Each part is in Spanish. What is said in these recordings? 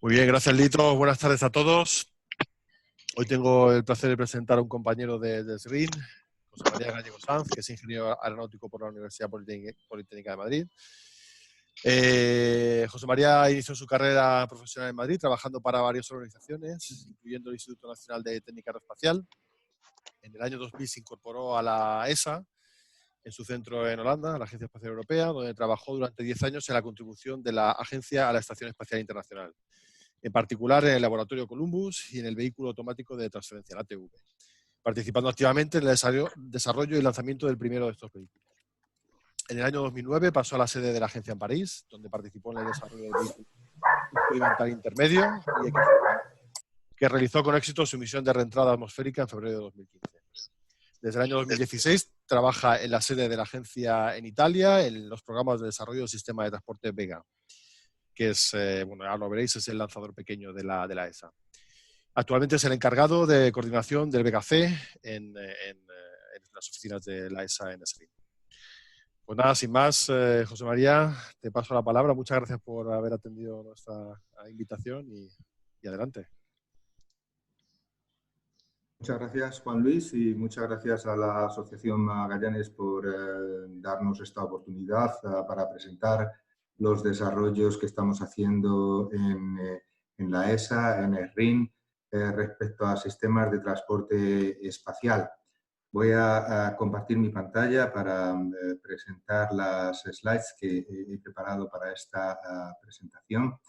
Muy bien, gracias Lito. Buenas tardes a todos. Hoy tengo el placer de presentar a un compañero de SRIN, José María Gallego Sanz, que es ingeniero aeronáutico por la Universidad Politécnica de Madrid. José María inició su carrera profesional en Madrid, trabajando para varias organizaciones, incluyendo el Instituto Nacional de Técnica Aeroespacial. En el año 2000 se incorporó a la ESA, en su centro en Holanda, la Agencia Espacial Europea, donde trabajó durante 10 años en la contribución de la agencia a la Estación Espacial Internacional, en particular en el laboratorio Columbus y en el vehículo automático de transferencia, la ATV, participando activamente en el desarrollo y lanzamiento del primero de estos vehículos. En el año 2009 pasó a la sede de la agencia en París, donde participó en el desarrollo del vehículo experimental intermedio, IXV, que realizó con éxito su misión de reentrada atmosférica en febrero de 2015. Desde el año 2016 trabaja en la sede de la agencia en Italia en los programas de desarrollo del sistema de transporte Vega, que es, bueno, ahora lo veréis, es el lanzador pequeño de la ESA. Actualmente es el encargado de coordinación del VKC en las oficinas de la ESA en Esquí. Pues nada, sin más, José María, te paso la palabra. Muchas gracias por haber atendido nuestra invitación y adelante. Muchas gracias, Juan Luis, y muchas gracias a la Asociación Magallanes por darnos esta oportunidad para presentar los desarrollos que estamos haciendo en la ESA, en el RIN, respecto a sistemas de transporte espacial. Voy a compartir mi pantalla para presentar las slides que he preparado para esta presentación.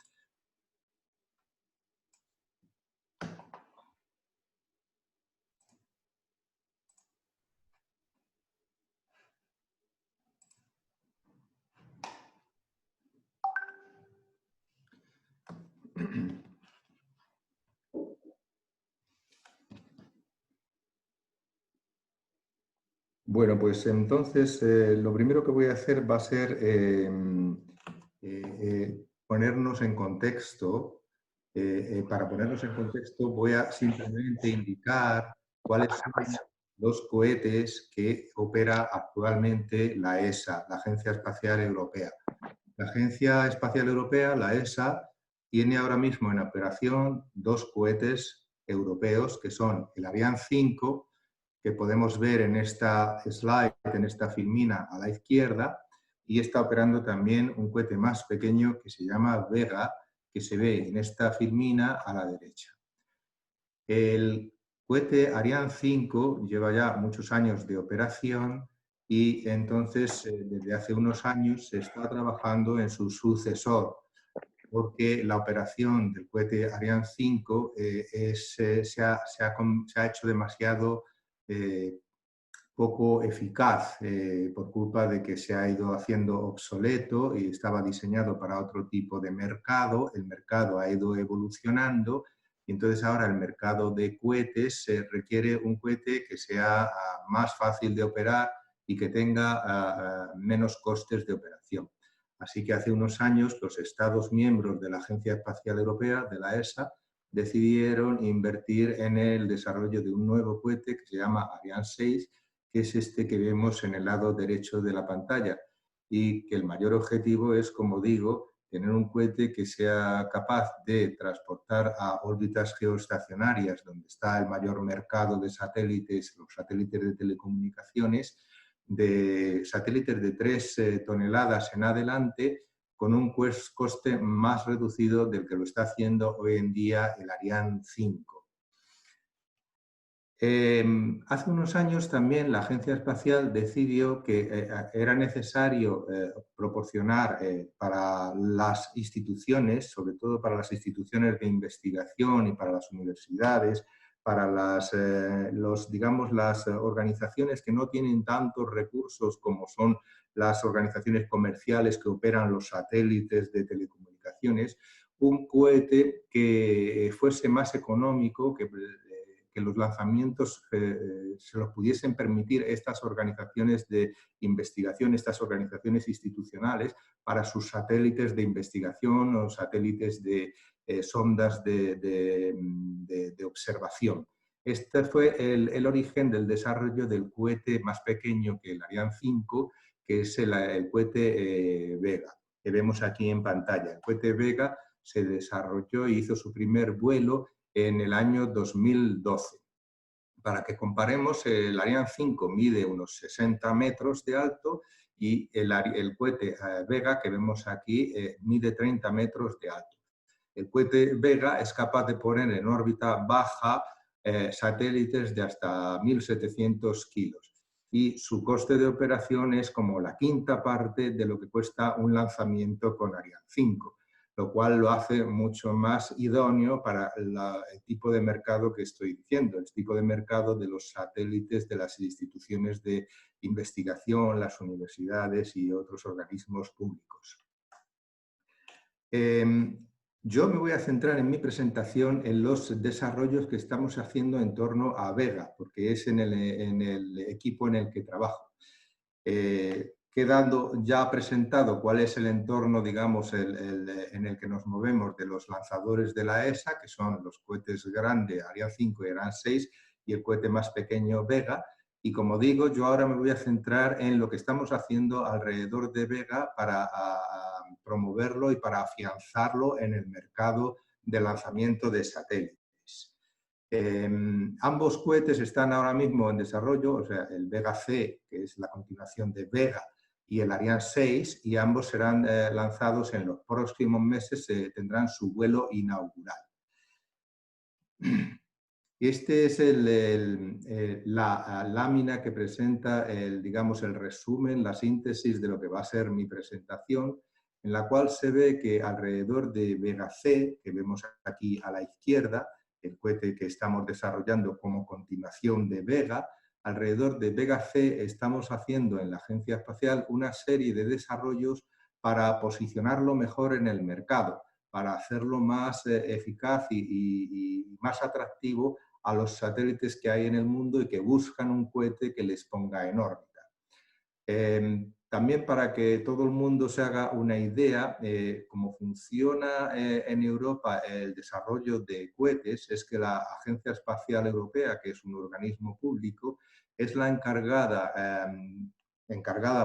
Bueno, pues entonces lo primero que voy a hacer va a ser ponernos en contexto. Para ponernos en contexto voy a simplemente indicar cuáles son los cohetes que opera actualmente la ESA, la Agencia Espacial Europea. La Agencia Espacial Europea, la ESA, tiene ahora mismo en operación dos cohetes europeos que son el Ariane 5, que podemos ver en esta slide, en esta filmina a la izquierda, y está operando también un cohete más pequeño que se llama Vega, que se ve en esta filmina a la derecha. El cohete Ariane 5 lleva ya muchos años de operación y entonces desde hace unos años se está trabajando en su sucesor, porque la operación del cohete Ariane 5 se ha hecho demasiado poco eficaz por culpa de que se ha ido haciendo obsoleto y estaba diseñado para otro tipo de mercado. El mercado ha ido evolucionando y entonces ahora el mercado de cohetes requiere un cohete que sea más fácil de operar y que tenga menos costes de operación. Así que hace unos años los Estados miembros de la Agencia Espacial Europea, de la ESA, decidieron invertir en el desarrollo de un nuevo cohete que se llama Ariane 6, que es este que vemos en el lado derecho de la pantalla, y que el mayor objetivo es, como digo, tener un cohete que sea capaz de transportar a órbitas geoestacionarias, donde está el mayor mercado de satélites, los satélites de telecomunicaciones, de satélites de 3 toneladas en adelante, con un coste más reducido del que lo está haciendo hoy en día el Ariane 5. Hace unos años también la Agencia Espacial decidió que era necesario proporcionar para las instituciones, sobre todo para las instituciones de investigación y para las universidades, para las organizaciones que no tienen tantos recursos como son las organizaciones comerciales que operan los satélites de telecomunicaciones, un cohete que fuese más económico, que los lanzamientos se los pudiesen permitir estas organizaciones de investigación, estas organizaciones institucionales, para sus satélites de investigación o satélites de sondas de observación. Este fue el origen del desarrollo del cohete más pequeño que el Ariane 5, que es el cohete Vega, que vemos aquí en pantalla. El cohete Vega se desarrolló y hizo su primer vuelo en el año 2012. Para que comparemos, el Ariane 5 mide unos 60 metros de alto y el cohete Vega, que vemos aquí, mide 30 metros de alto. El cohete Vega es capaz de poner en órbita baja satélites de hasta 1.700 kilos y su coste de operación es como la quinta parte de lo que cuesta un lanzamiento con Ariane 5, lo cual lo hace mucho más idóneo para el tipo de mercado que estoy diciendo, el tipo de mercado de los satélites de las instituciones de investigación, las universidades y otros organismos públicos. Yo me voy a centrar en mi presentación en los desarrollos que estamos haciendo en torno a Vega, porque es en el equipo en el que trabajo. Quedando ya presentado cuál es el entorno, digamos, en el que nos movemos de los lanzadores de la ESA, que son los cohetes grandes Ariane 5 y Ariane 6, y el cohete más pequeño Vega. Y como digo, yo ahora me voy a centrar en lo que estamos haciendo alrededor de Vega para promoverlo y para afianzarlo en el mercado de lanzamiento de satélites. Ambos cohetes están ahora mismo en desarrollo, o sea, el Vega C, que es la continuación de Vega, y el Ariane 6, y ambos serán lanzados en los próximos meses, tendrán su vuelo inaugural. Este es la lámina que presenta digamos, el resumen, la síntesis de lo que va a ser mi presentación, en la cual se ve que alrededor de Vega C, que vemos aquí a la izquierda, el cohete que estamos desarrollando como continuación de Vega, alrededor de Vega C estamos haciendo en la Agencia Espacial una serie de desarrollos para posicionarlo mejor en el mercado, para hacerlo más eficaz y más atractivo a los satélites que hay en el mundo y que buscan un cohete que les ponga en órbita. También para que todo el mundo se haga una idea, cómo funciona en Europa el desarrollo de cohetes, es que la Agencia Espacial Europea, que es un organismo público, es la encargada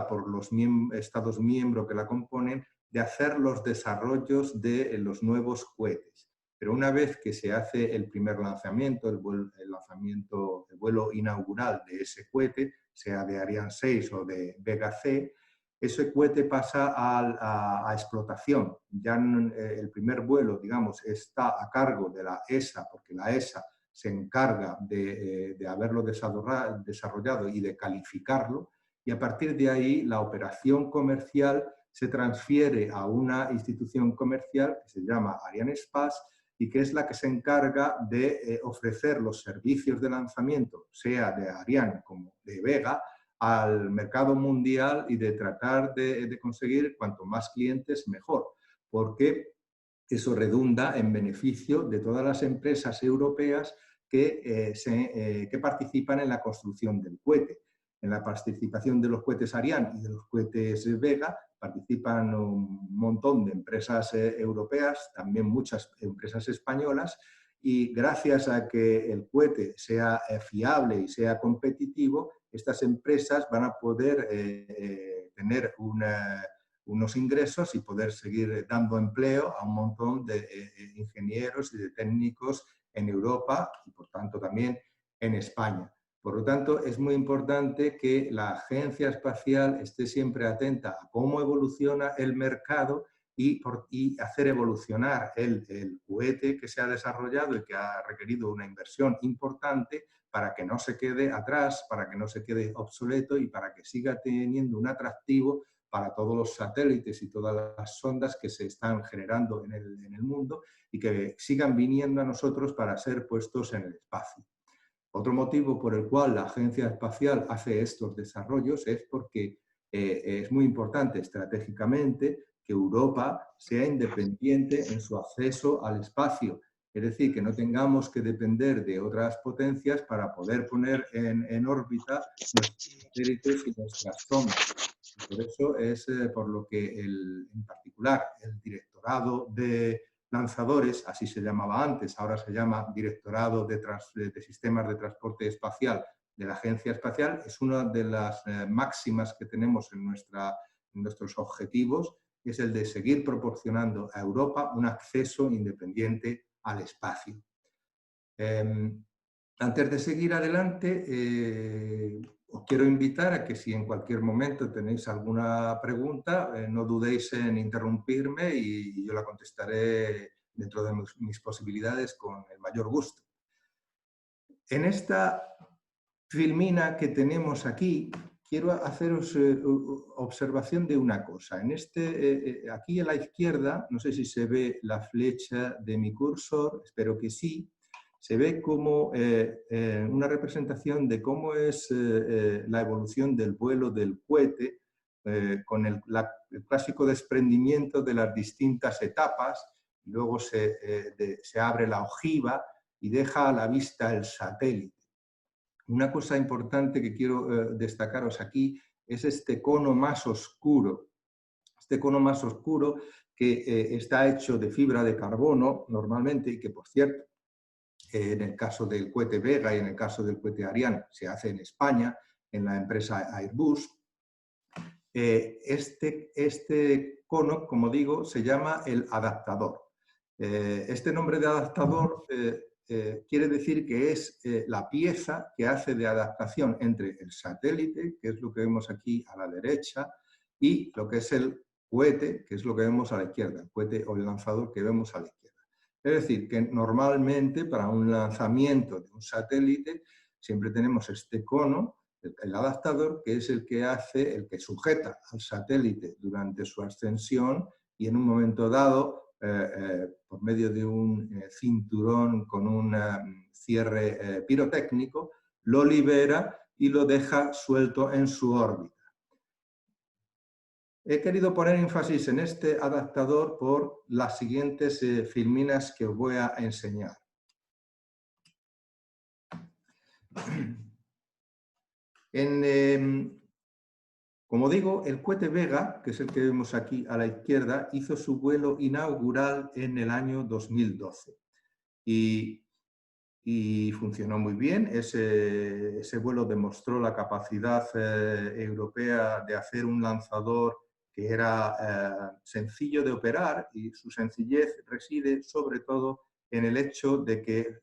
por los Estados miembros que la componen, de hacer los desarrollos de los nuevos cohetes. Pero una vez que se hace el primer lanzamiento, el vuelo inaugural de ese cohete, sea de Ariane 6 o de Vega C, ese cohete pasa a explotación. Ya el primer vuelo, digamos, está a cargo de la ESA, porque la ESA se encarga de haberlo desarrollado y de calificarlo, y a partir de ahí la operación comercial se transfiere a una institución comercial que se llama Arianespace y que es la que se encarga de ofrecer los servicios de lanzamiento, sea de Ariane como de Vega, al mercado mundial y de tratar de conseguir cuanto más clientes mejor, porque eso redunda en beneficio de todas las empresas europeas que participan en la construcción del cohete. En la participación de los cohetes Ariane y de los cohetes Vega participan un montón de empresas europeas, también muchas empresas españolas, y gracias a que el cohete sea fiable y sea competitivo, estas empresas van a poder tener unos ingresos y poder seguir dando empleo a un montón de ingenieros y de técnicos en Europa y, por tanto, también en España. Por lo tanto, es muy importante que la Agencia Espacial esté siempre atenta a cómo evoluciona el mercado y hacer evolucionar el cohete que se ha desarrollado y que ha requerido una inversión importante para que no se quede atrás, para que no se quede obsoleto y para que siga teniendo un atractivo para todos los satélites y todas las sondas que se están generando en el mundo y que sigan viniendo a nosotros para ser puestos en el espacio. Otro motivo por el cual la Agencia Espacial hace estos desarrollos es porque es muy importante estratégicamente que Europa sea independiente en su acceso al espacio. Es decir, que no tengamos que depender de otras potencias para poder poner en órbita nuestros satélites y nuestras sondas. Y por eso es por lo que en particular el Directorado de Lanzadores, así se llamaba antes, ahora se llama Directorado de Sistemas de Transporte Espacial de la Agencia Espacial, es una de las máximas que tenemos en nuestros objetivos, es el de seguir proporcionando a Europa un acceso independiente al espacio. Antes de seguir adelante, os quiero invitar a que si en cualquier momento tenéis alguna pregunta, no dudéis en interrumpirme y yo la contestaré dentro de mis posibilidades con el mayor gusto. En esta filmina que tenemos aquí, quiero haceros observación de una cosa. Aquí a la izquierda, no sé si se ve la flecha de mi cursor, espero que sí, se ve como una representación de cómo es la evolución del vuelo del cohete con el clásico desprendimiento de las distintas etapas. Luego se abre la ojiva y deja a la vista el satélite. Una cosa importante que quiero destacaros aquí es este cono más oscuro. Este cono más oscuro que está hecho de fibra de carbono normalmente y que, por cierto, en el caso del cohete Vega y en el caso del cohete Ariane se hace en España, en la empresa Airbus. Este cono, como digo, se llama el adaptador. Este nombre de adaptador quiere decir que es la pieza que hace de adaptación entre el satélite, que es lo que vemos aquí a la derecha, y lo que es el cohete, que es lo que vemos a la izquierda, el cohete o el lanzador que vemos a la izquierda. Es decir, que normalmente para un lanzamiento de un satélite siempre tenemos este cono, el adaptador, que es el que sujeta al satélite durante su ascensión y en un momento dado, por medio de un cinturón con un cierre pirotécnico, lo libera y lo deja suelto en su órbita. He querido poner énfasis en este adaptador por las siguientes filminas que os voy a enseñar. Como digo, el cohete Vega, que es el que vemos aquí a la izquierda, hizo su vuelo inaugural en el año 2012 y funcionó muy bien. Ese vuelo demostró la capacidad europea de hacer un lanzador que era sencillo de operar, y su sencillez reside sobre todo en el hecho de que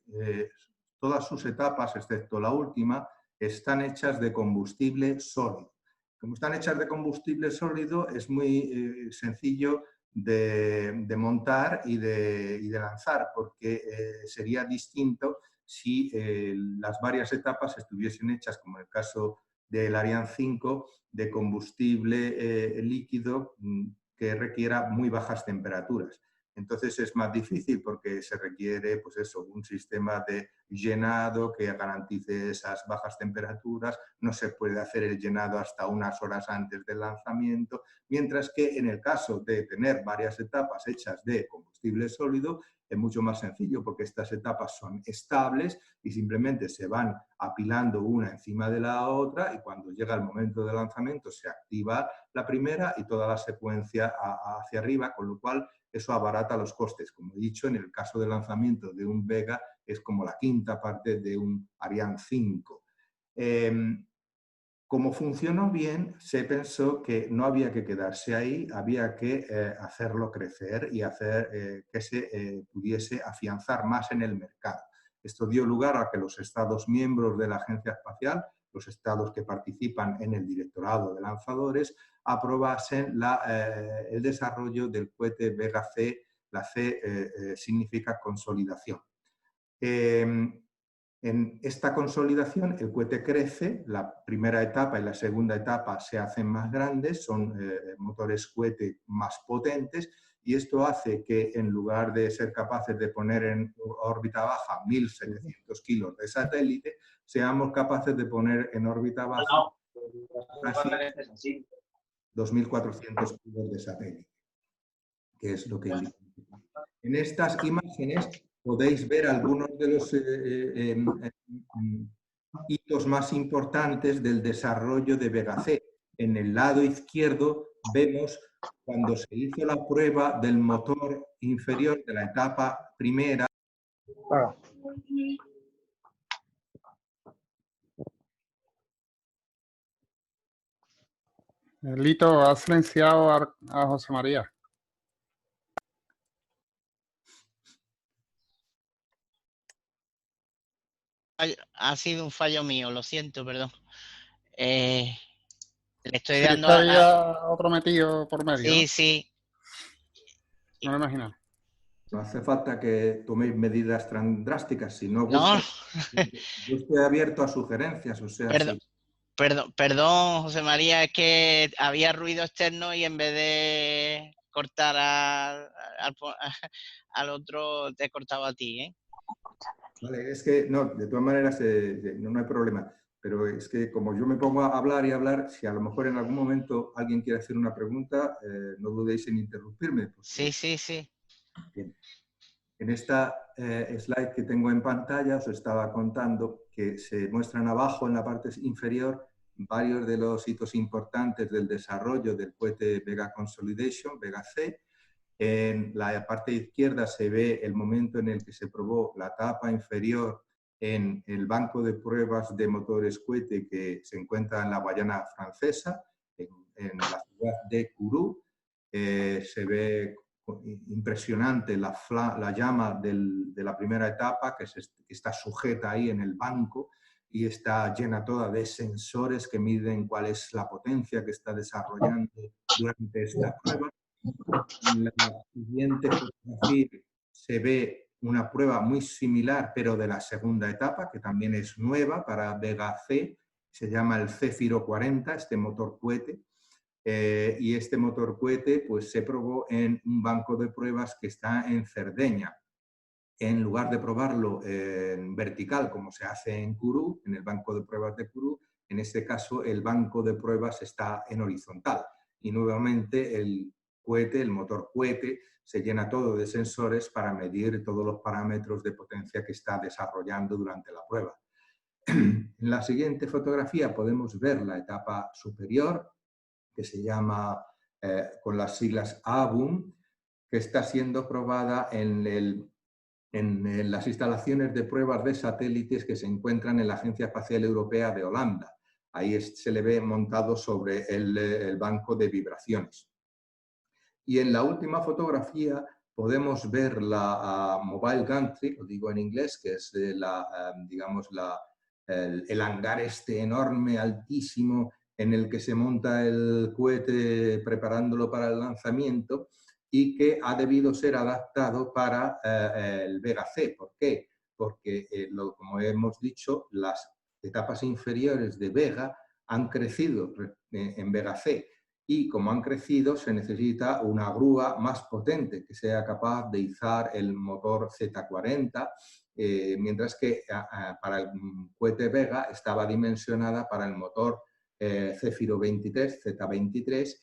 todas sus etapas, excepto la última, están hechas de combustible sólido. Como están hechas de combustible sólido, es muy sencillo de montar y de lanzar, porque sería distinto si las varias etapas estuviesen hechas, como en el caso del Ariane 5, de combustible líquido que requiera muy bajas temperaturas. Entonces es más difícil porque se requiere, pues eso, un sistema de llenado que garantice esas bajas temperaturas. No se puede hacer el llenado hasta unas horas antes del lanzamiento, mientras que en el caso de tener varias etapas hechas de combustible sólido es mucho más sencillo, porque estas etapas son estables y simplemente se van apilando una encima de la otra, y cuando llega el momento de lanzamiento se activa la primera y toda la secuencia hacia arriba, con lo cual eso abarata los costes. Como he dicho, en el caso del lanzamiento de un Vega es como la quinta parte de un Ariane 5. Como funcionó bien, se pensó que no había que quedarse ahí, había que hacerlo crecer y hacer que se pudiese afianzar más en el mercado. Esto dio lugar a que los Estados miembros de la Agencia Espacial, los estados que participan en el directorado de lanzadores, aprobasen el desarrollo del cohete Vega C. La C significa consolidación. En esta consolidación el cohete crece, la primera etapa y la segunda etapa se hacen más grandes, son motores cohete más potentes, y esto hace que en lugar de ser capaces de poner en órbita baja 1.700 kilos de satélite, seamos capaces de poner en órbita baja 2.400 kilos de satélite, que es lo que indica. En estas imágenes podéis ver algunos de los hitos más importantes del desarrollo de Vega C. En el lado izquierdo vemos cuando se hizo la prueba del motor inferior de la etapa primera. Lito, ha silenciado a José María. Ha sido un fallo mío, lo siento, perdón. Le estoy Sí, dando que había otro metido por medio, Sí, ¿no? sí. No lo imagino. No hace falta que toméis medidas tan drásticas. Si no No, gusta, yo estoy abierto a sugerencias. O sea, perdón, perdón, José María, es que había ruido externo y en vez de cortar al otro, te he cortado a ti, ¿eh? Vale, es que no, de todas maneras no hay problema. Pero es que como yo me pongo a hablar y hablar, si a lo mejor en algún momento alguien quiere hacer una pregunta, no dudéis en interrumpirme. Porque, Sí, sí, sí. bien. En esta slide que tengo en pantalla os estaba contando que se muestran abajo en la parte inferior varios de los hitos importantes del desarrollo del cohete Vega Consolidation, Vega C. En la parte izquierda se ve el momento en el que se probó la etapa inferior en el banco de pruebas de motores cohete que se encuentra en la Guayana Francesa, en la ciudad de Kourou. Se ve impresionante la llama de la primera etapa que está sujeta ahí en el banco y está llena toda de sensores que miden cuál es la potencia que está desarrollando durante esta prueba. En la siguiente fotografía se ve una prueba muy similar, pero de la segunda etapa, que también es nueva para Vega C, se llama el Céfiro 40, este motor cohete. Y este motor cohete pues, se probó en un banco de pruebas que está en Cerdeña. En lugar de probarlo en vertical, como se hace en Kourou, en el banco de pruebas de Kourou, en este caso el banco de pruebas está en horizontal. Y nuevamente el cohete, el motor cohete, se llena todo de sensores para medir todos los parámetros de potencia que está desarrollando durante la prueba. En la siguiente fotografía podemos ver la etapa superior, que se llama con las siglas ABUM, que está siendo probada en las instalaciones de pruebas de satélites que se encuentran en la Agencia Espacial Europea de Holanda. Ahí se le ve montado sobre el banco de vibraciones. Y en la última fotografía podemos ver la Mobile Gantry, lo digo en inglés, que es digamos el hangar este enorme, altísimo, en el que se monta el cohete preparándolo para el lanzamiento y que ha debido ser adaptado para el Vega C. ¿Por qué? Porque, como hemos dicho, las etapas inferiores de Vega han crecido en Vega C y como han crecido se necesita una grúa más potente que sea capaz de izar el motor Z40, mientras que para el cohete Vega estaba dimensionada para el motor Céfiro 23, Z23.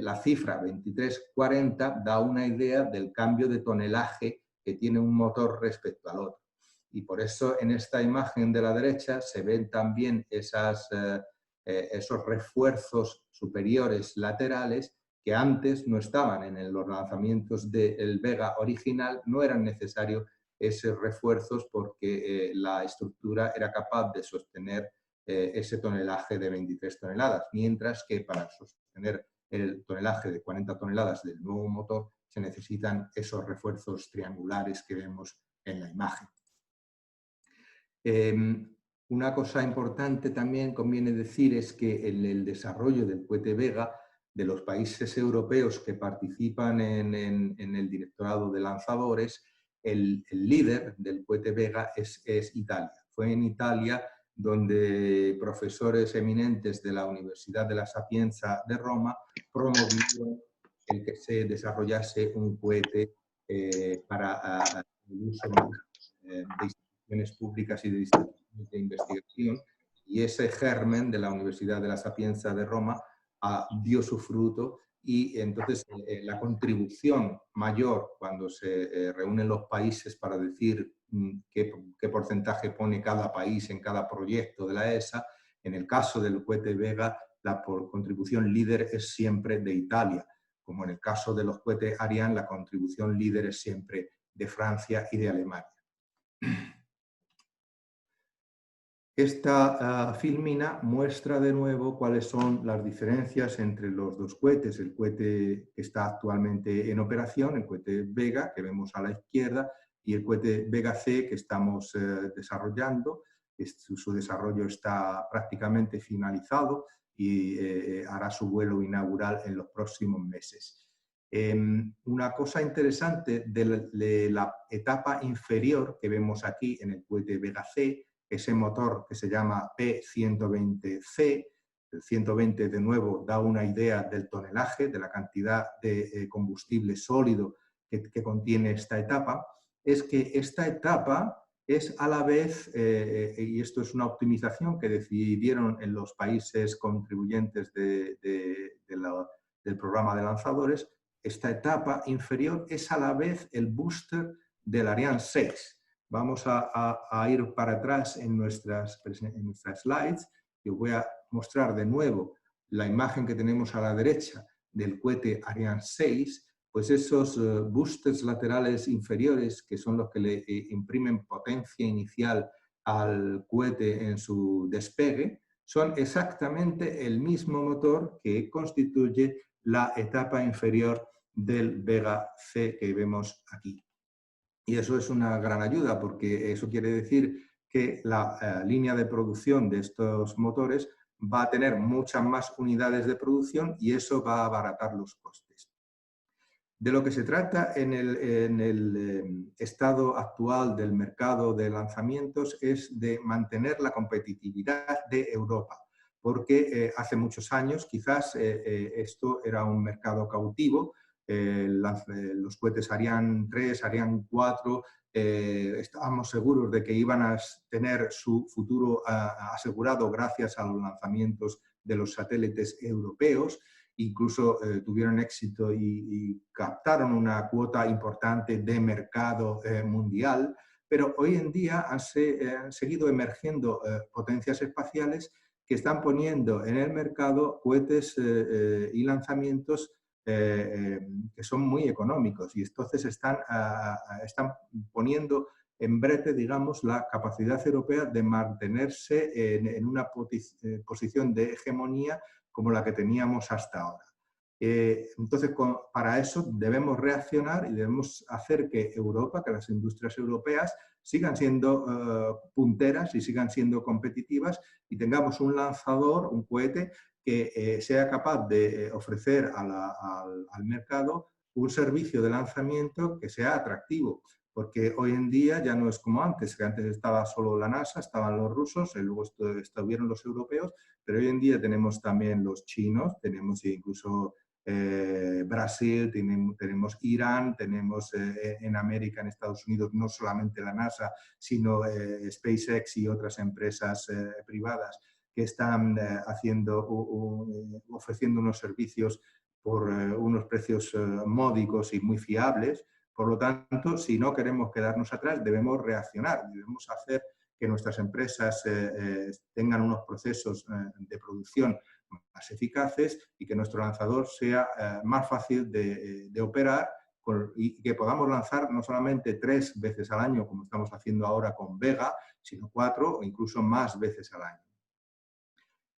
La cifra 2340 da una idea del cambio de tonelaje que tiene un motor respecto al otro. Y por eso en esta imagen de la derecha se ven también esos refuerzos superiores laterales que antes no estaban en los lanzamientos del Vega original, no eran necesarios esos refuerzos porque la estructura era capaz de sostener ese tonelaje de 23 toneladas, mientras que para sostener el tonelaje de 40 toneladas del nuevo motor se necesitan esos refuerzos triangulares que vemos en la imagen. Una cosa importante también conviene decir es que en el desarrollo del cohete Vega, de los países europeos que participan en el directorado de lanzadores, el líder del cohete Vega es Italia. Fue en Italia donde profesores eminentes de la Universidad de la Sapienza de Roma promovieron el que se desarrollase un cohete para el uso de instituciones públicas y de instituciones de investigación, y ese germen de la Universidad de la Sapienza de Roma dio su fruto, y entonces la contribución mayor cuando se reúnen los países para decir qué porcentaje pone cada país en cada proyecto de la ESA, en el caso del cohete Vega la contribución líder es siempre de Italia, como en el caso de los cohetes Ariane la contribución líder es siempre de Francia y de Alemania. Esta filmina muestra de nuevo cuáles son las diferencias entre los dos cohetes, el cohete que está actualmente en operación, el cohete Vega, que vemos a la izquierda, y el cohete Vega C que estamos desarrollando. Su desarrollo está prácticamente finalizado y hará su vuelo inaugural en los próximos meses. Una cosa interesante de la etapa inferior que vemos aquí en el cohete Vega C, ese motor que se llama P120C, el 120 de nuevo da una idea del tonelaje, de la cantidad de combustible sólido que contiene esta etapa, es que esta etapa es a la vez, y esto es una optimización que decidieron en los países contribuyentes del programa de lanzadores, esta etapa inferior es a la vez el booster del Ariane 6. Vamos a ir para atrás en nuestras slides y os voy a mostrar de nuevo la imagen que tenemos a la derecha del cohete Ariane 6, pues esos boosters laterales inferiores, que son los que le imprimen potencia inicial al cohete en su despegue, son exactamente el mismo motor que constituye la etapa inferior del Vega C que vemos aquí. Y eso es una gran ayuda porque eso quiere decir que la línea de producción de estos motores va a tener muchas más unidades de producción y eso va a abaratar los costes. De lo que se trata en el estado actual del mercado de lanzamientos es de mantener la competitividad de Europa, porque hace muchos años quizás esto era un mercado cautivo. Los cohetes Ariane 3, Ariane 4, estábamos seguros de que iban a tener su futuro asegurado gracias a los lanzamientos de los satélites europeos. Incluso tuvieron éxito y captaron una cuota importante de mercado mundial, pero hoy en día han seguido emergiendo potencias espaciales que están poniendo en el mercado cohetes y lanzamientos que son muy económicos y entonces están poniendo en brete, digamos, la capacidad europea de mantenerse en una posición de hegemonía como la que teníamos hasta ahora. Entonces, para eso debemos reaccionar y debemos hacer que Europa, que las industrias europeas sigan siendo punteras y sigan siendo competitivas y tengamos un lanzador, un cohete, que sea capaz de ofrecer al mercado un servicio de lanzamiento que sea atractivo, porque hoy en día ya no es como antes, que antes estaba solo la NASA, estaban los rusos, y luego estuvieron los europeos, pero hoy en día tenemos también los chinos, tenemos incluso Brasil, tenemos Irán, tenemos en América, en Estados Unidos, no solamente la NASA, sino SpaceX y otras empresas privadas que están ofreciendo unos servicios por unos precios módicos y muy fiables. Por lo tanto, si no queremos quedarnos atrás, debemos reaccionar, debemos hacer que nuestras empresas tengan unos procesos de producción más eficaces y que nuestro lanzador sea más fácil de operar y que podamos lanzar no solamente 3 veces al año, como estamos haciendo ahora con Vega, sino 4 o incluso más veces al año.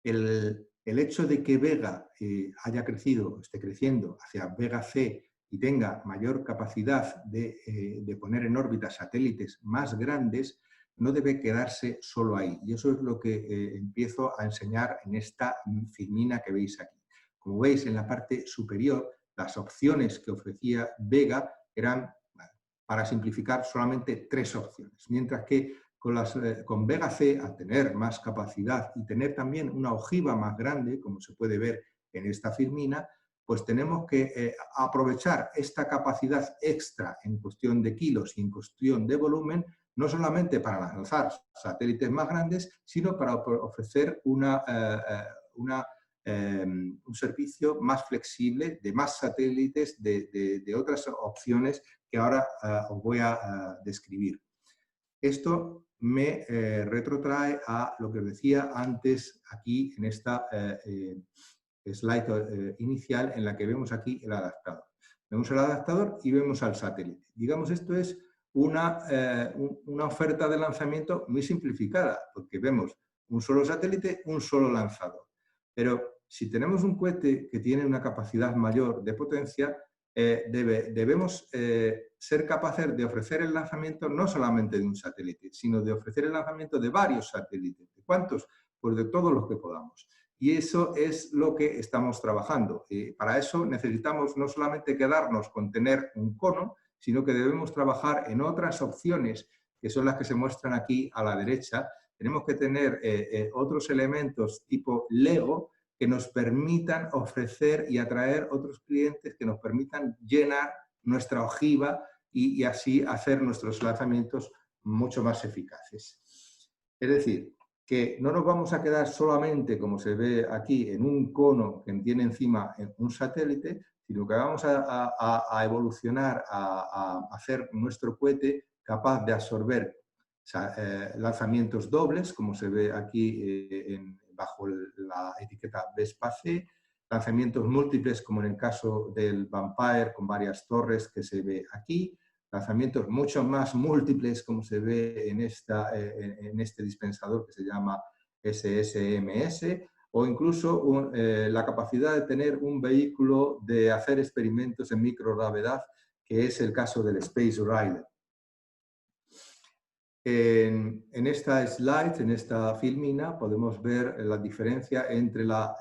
El hecho de que Vega esté creciendo hacia Vega C y tenga mayor capacidad de poner en órbita satélites más grandes, no debe quedarse solo ahí. Y eso es lo que empiezo a enseñar en esta filmina que veis aquí. Como veis, en la parte superior, las opciones que ofrecía Vega eran, para simplificar, solamente 3 opciones. Mientras que con Vega C, al tener más capacidad y tener también una ojiva más grande, como se puede ver en esta filmina, pues tenemos que aprovechar esta capacidad extra en cuestión de kilos y en cuestión de volumen, no solamente para lanzar satélites más grandes, sino para ofrecer un servicio más flexible de más satélites, de otras opciones que ahora os voy a describir. Esto me retrotrae a lo que os decía antes aquí en esta slide inicial en la que vemos aquí el adaptador. Vemos el adaptador y vemos al satélite. Digamos, esto es una oferta de lanzamiento muy simplificada, porque vemos un solo satélite, un solo lanzador. Pero si tenemos un cohete que tiene una capacidad mayor de potencia, debemos ser capaces de ofrecer el lanzamiento no solamente de un satélite, sino de ofrecer el lanzamiento de varios satélites. ¿De cuántos? Pues de todos los que podamos. Y eso es lo que estamos trabajando. Para eso necesitamos no solamente quedarnos con tener un cono, sino que debemos trabajar en otras opciones, que son las que se muestran aquí a la derecha. Tenemos que tener otros elementos tipo Lego que nos permitan ofrecer y atraer otros clientes, que nos permitan llenar nuestra ojiva y así hacer nuestros lanzamientos mucho más eficaces. Es decir, que no nos vamos a quedar solamente, como se ve aquí, en un cono que tiene encima un satélite, sino que vamos a evolucionar, a hacer nuestro cohete capaz de absorber lanzamientos dobles, como se ve aquí bajo la etiqueta Vespa-C, lanzamientos múltiples, como en el caso del Vampire, con varias torres que se ve aquí, lanzamientos mucho más múltiples, como se ve en este dispensador que se llama SSMS, o incluso la capacidad de tener un vehículo de hacer experimentos en microgravedad, que es el caso del Space Rider. En esta slide, en esta filmina, podemos ver la diferencia entre la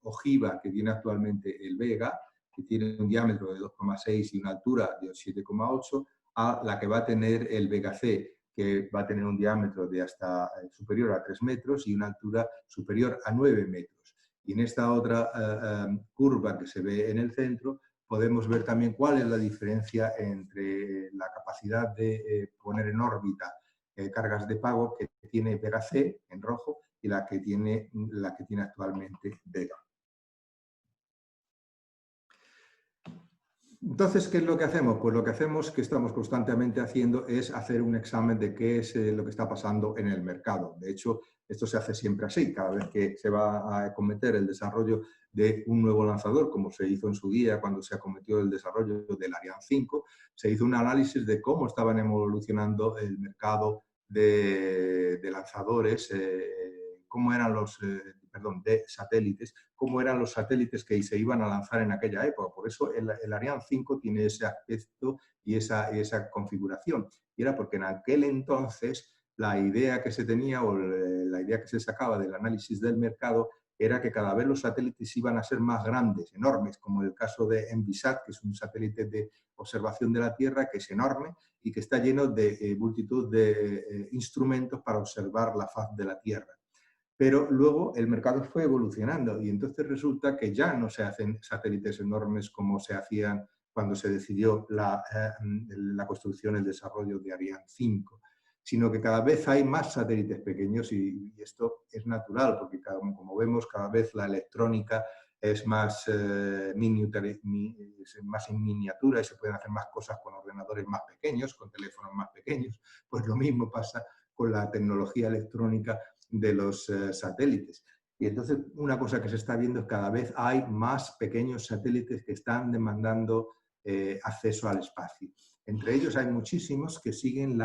ojiva que tiene actualmente el Vega, que tiene un diámetro de 2,6 y una altura de 7,8, a la que va a tener el Vega C, que va a tener un diámetro de hasta superior a 3 metros y una altura superior a 9 metros. Y en esta otra curva que se ve en el centro, podemos ver también cuál es la diferencia entre la capacidad de poner en órbita cargas de pago que tiene Vega C en rojo y la que tiene actualmente Vega. Entonces, ¿qué es lo que hacemos? Pues lo que hacemos, que estamos constantemente haciendo, es hacer un examen de qué es lo que está pasando en el mercado. De hecho, esto se hace siempre así. Cada vez que se va a acometer el desarrollo de un nuevo lanzador, como se hizo en su día cuando se acometió el desarrollo del Ariane 5, se hizo un análisis de cómo estaban evolucionando el mercado de lanzadores, cómo eran de satélites, cómo eran los satélites que se iban a lanzar en aquella época. Por eso el Ariane 5 tiene ese aspecto y esa configuración. Y era porque en aquel entonces la idea que se tenía o la idea que se sacaba del análisis del mercado era que cada vez los satélites iban a ser más grandes, enormes, como el caso de Envisat, que es un satélite de observación de la Tierra que es enorme y que está lleno de multitud de instrumentos para observar la faz de la Tierra. Pero luego el mercado fue evolucionando y entonces resulta que ya no se hacen satélites enormes como se hacían cuando se decidió la construcción, el desarrollo de Ariane 5, sino que cada vez hay más satélites pequeños y esto es natural porque como vemos cada vez la electrónica es más en miniatura y se pueden hacer más cosas con ordenadores más pequeños, con teléfonos más pequeños. Pues lo mismo pasa con la tecnología electrónica de los satélites. Y entonces una cosa que se está viendo es que cada vez hay más pequeños satélites que están demandando acceso al espacio. Entre ellos hay muchísimos que siguen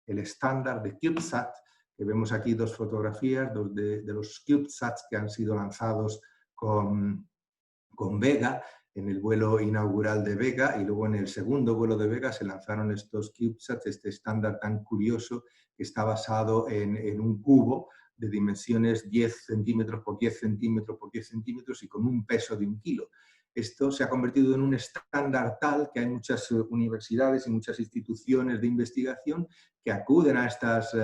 el estándar de CubeSat, que vemos aquí dos fotografías de los CubeSats que han sido lanzados con Vega en el vuelo inaugural de Vega y luego en el segundo vuelo de Vega se lanzaron estos CubeSats, este estándar tan curioso que está basado en un cubo de dimensiones 10 centímetros por 10 centímetros por 10 centímetros y con un peso de 1 kilo. Esto se ha convertido en un estándar tal que hay muchas universidades y muchas instituciones de investigación que acuden a estas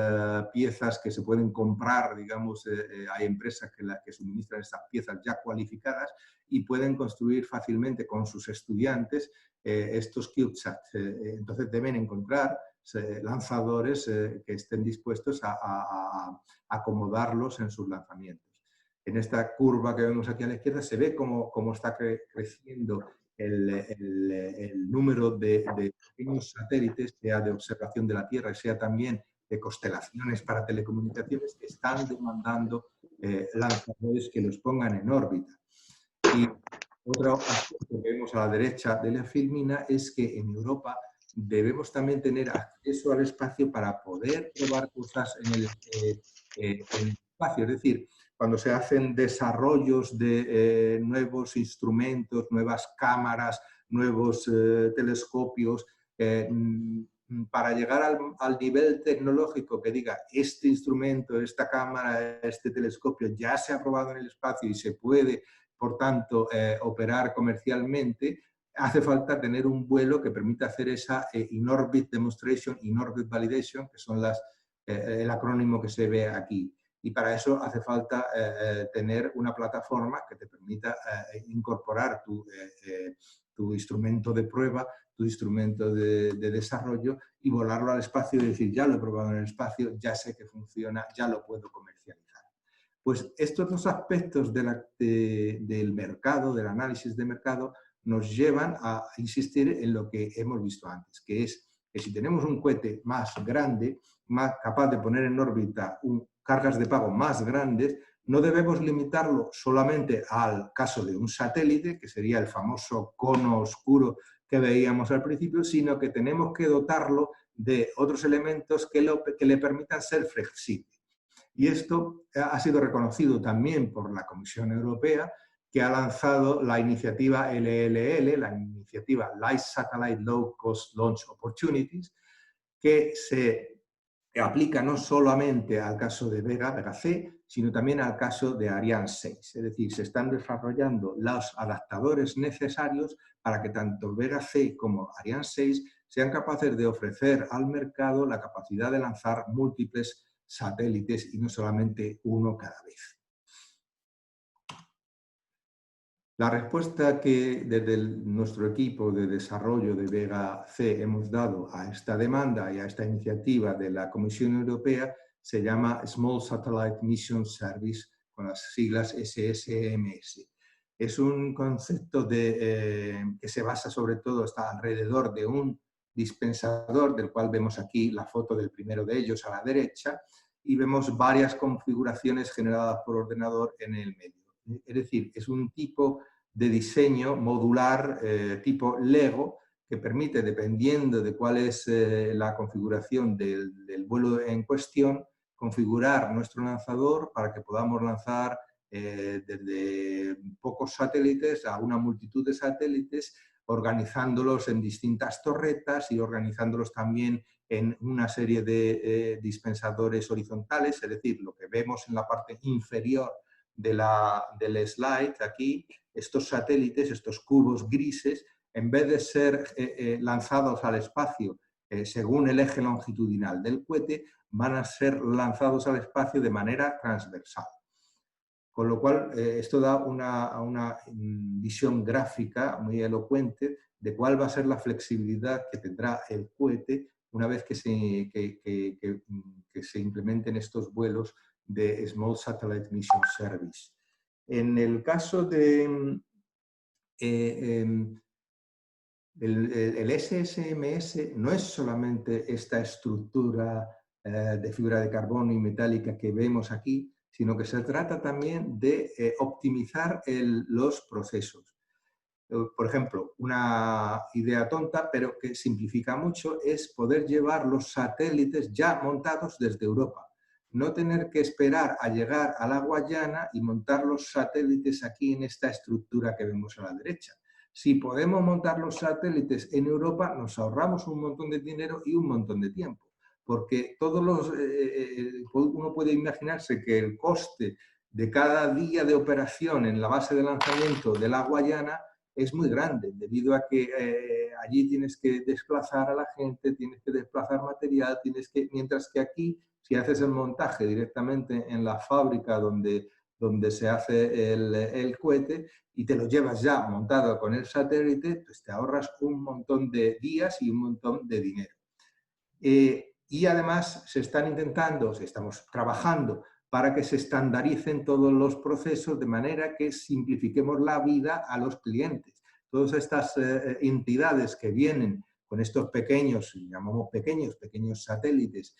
piezas que se pueden comprar, digamos, hay empresas que suministran estas piezas ya cualificadas y pueden construir fácilmente con sus estudiantes estos CubeSats. Entonces deben encontrar lanzadores que estén dispuestos a acomodarlos en sus lanzamientos. En esta curva que vemos aquí a la izquierda se ve cómo está creciendo el número de pequeños satélites, sea de observación de la Tierra, sea también de constelaciones para telecomunicaciones, que están demandando lanzadores que los pongan en órbita. Y otro aspecto que vemos a la derecha de la filmina es que en Europa debemos también tener acceso al espacio para poder probar cosas en el espacio. Es decir, cuando se hacen desarrollos de nuevos instrumentos, nuevas cámaras, nuevos telescopios, para llegar al nivel tecnológico que diga este instrumento, esta cámara, este telescopio ya se ha probado en el espacio y se puede, por tanto, operar comercialmente, hace falta tener un vuelo que permita hacer esa in-orbit demonstration, in-orbit validation, que son el acrónimo que se ve aquí. Y para eso hace falta tener una plataforma que te permita incorporar tu instrumento de prueba, tu instrumento de desarrollo y volarlo al espacio y decir, ya lo he probado en el espacio, ya sé que funciona, ya lo puedo comercializar. Pues estos dos aspectos del mercado, del análisis de mercado, nos llevan a insistir en lo que hemos visto antes, que es que si tenemos un cohete más grande, más capaz de poner en órbita cargas de pago más grandes, no debemos limitarlo solamente al caso de un satélite, que sería el famoso cono oscuro que veíamos al principio, sino que tenemos que dotarlo de otros elementos que le permitan ser flexible. Y esto ha sido reconocido también por la Comisión Europea, que ha lanzado la iniciativa LLL, la iniciativa Light Satellite Low Cost Launch Opportunities, que se aplica no solamente al caso de Vega C, sino también al caso de Ariane 6. Es decir, se están desarrollando los adaptadores necesarios para que tanto Vega C como Ariane 6 sean capaces de ofrecer al mercado la capacidad de lanzar múltiples satélites y no solamente uno cada vez. La respuesta que desde nuestro equipo de desarrollo de Vega C hemos dado a esta demanda y a esta iniciativa de la Comisión Europea se llama Small Satellite Mission Service, con las siglas SSMS. Es un concepto que se basa sobre todo, está alrededor de un dispensador, del cual vemos aquí la foto del primero de ellos a la derecha, y vemos varias configuraciones generadas por ordenador en el medio. Es decir, es un tipo de diseño modular tipo Lego que permite, dependiendo de cuál es la configuración del vuelo en cuestión, configurar nuestro lanzador para que podamos lanzar desde pocos satélites a una multitud de satélites, organizándolos en distintas torretas y organizándolos también en una serie de dispensadores horizontales, es decir, lo que vemos en la parte inferior del slide aquí, estos satélites, estos cubos grises, en vez de ser lanzados al espacio según el eje longitudinal del cohete, van a ser lanzados al espacio de manera transversal. Con lo cual, esto da una visión gráfica muy elocuente de cuál va a ser la flexibilidad que tendrá el cohete una vez que se implementen estos vuelos de Small Satellite Mission Service. En el caso de el SSMS, no es solamente esta estructura de fibra de carbono y metálica que vemos aquí, sino que se trata también de optimizar los procesos. Por ejemplo, una idea tonta, pero que simplifica mucho, es poder llevar los satélites ya montados desde Europa. No tener que esperar a llegar a la Guayana y montar los satélites aquí en esta estructura que vemos a la derecha. Si podemos montar los satélites en Europa, nos ahorramos un montón de dinero y un montón de tiempo. Porque uno puede imaginarse que el coste de cada día de operación en la base de lanzamiento de la Guayana es muy grande, debido a que allí tienes que desplazar a la gente, tienes que desplazar material, mientras que aquí, si haces el montaje directamente en la fábrica donde se hace el cohete y te lo llevas ya montado con el satélite, pues te ahorras un montón de días y un montón de dinero. Y además estamos trabajando para que se estandaricen todos los procesos de manera que simplifiquemos la vida a los clientes. Todas estas entidades que vienen con estos pequeños, llamamos pequeños satélites,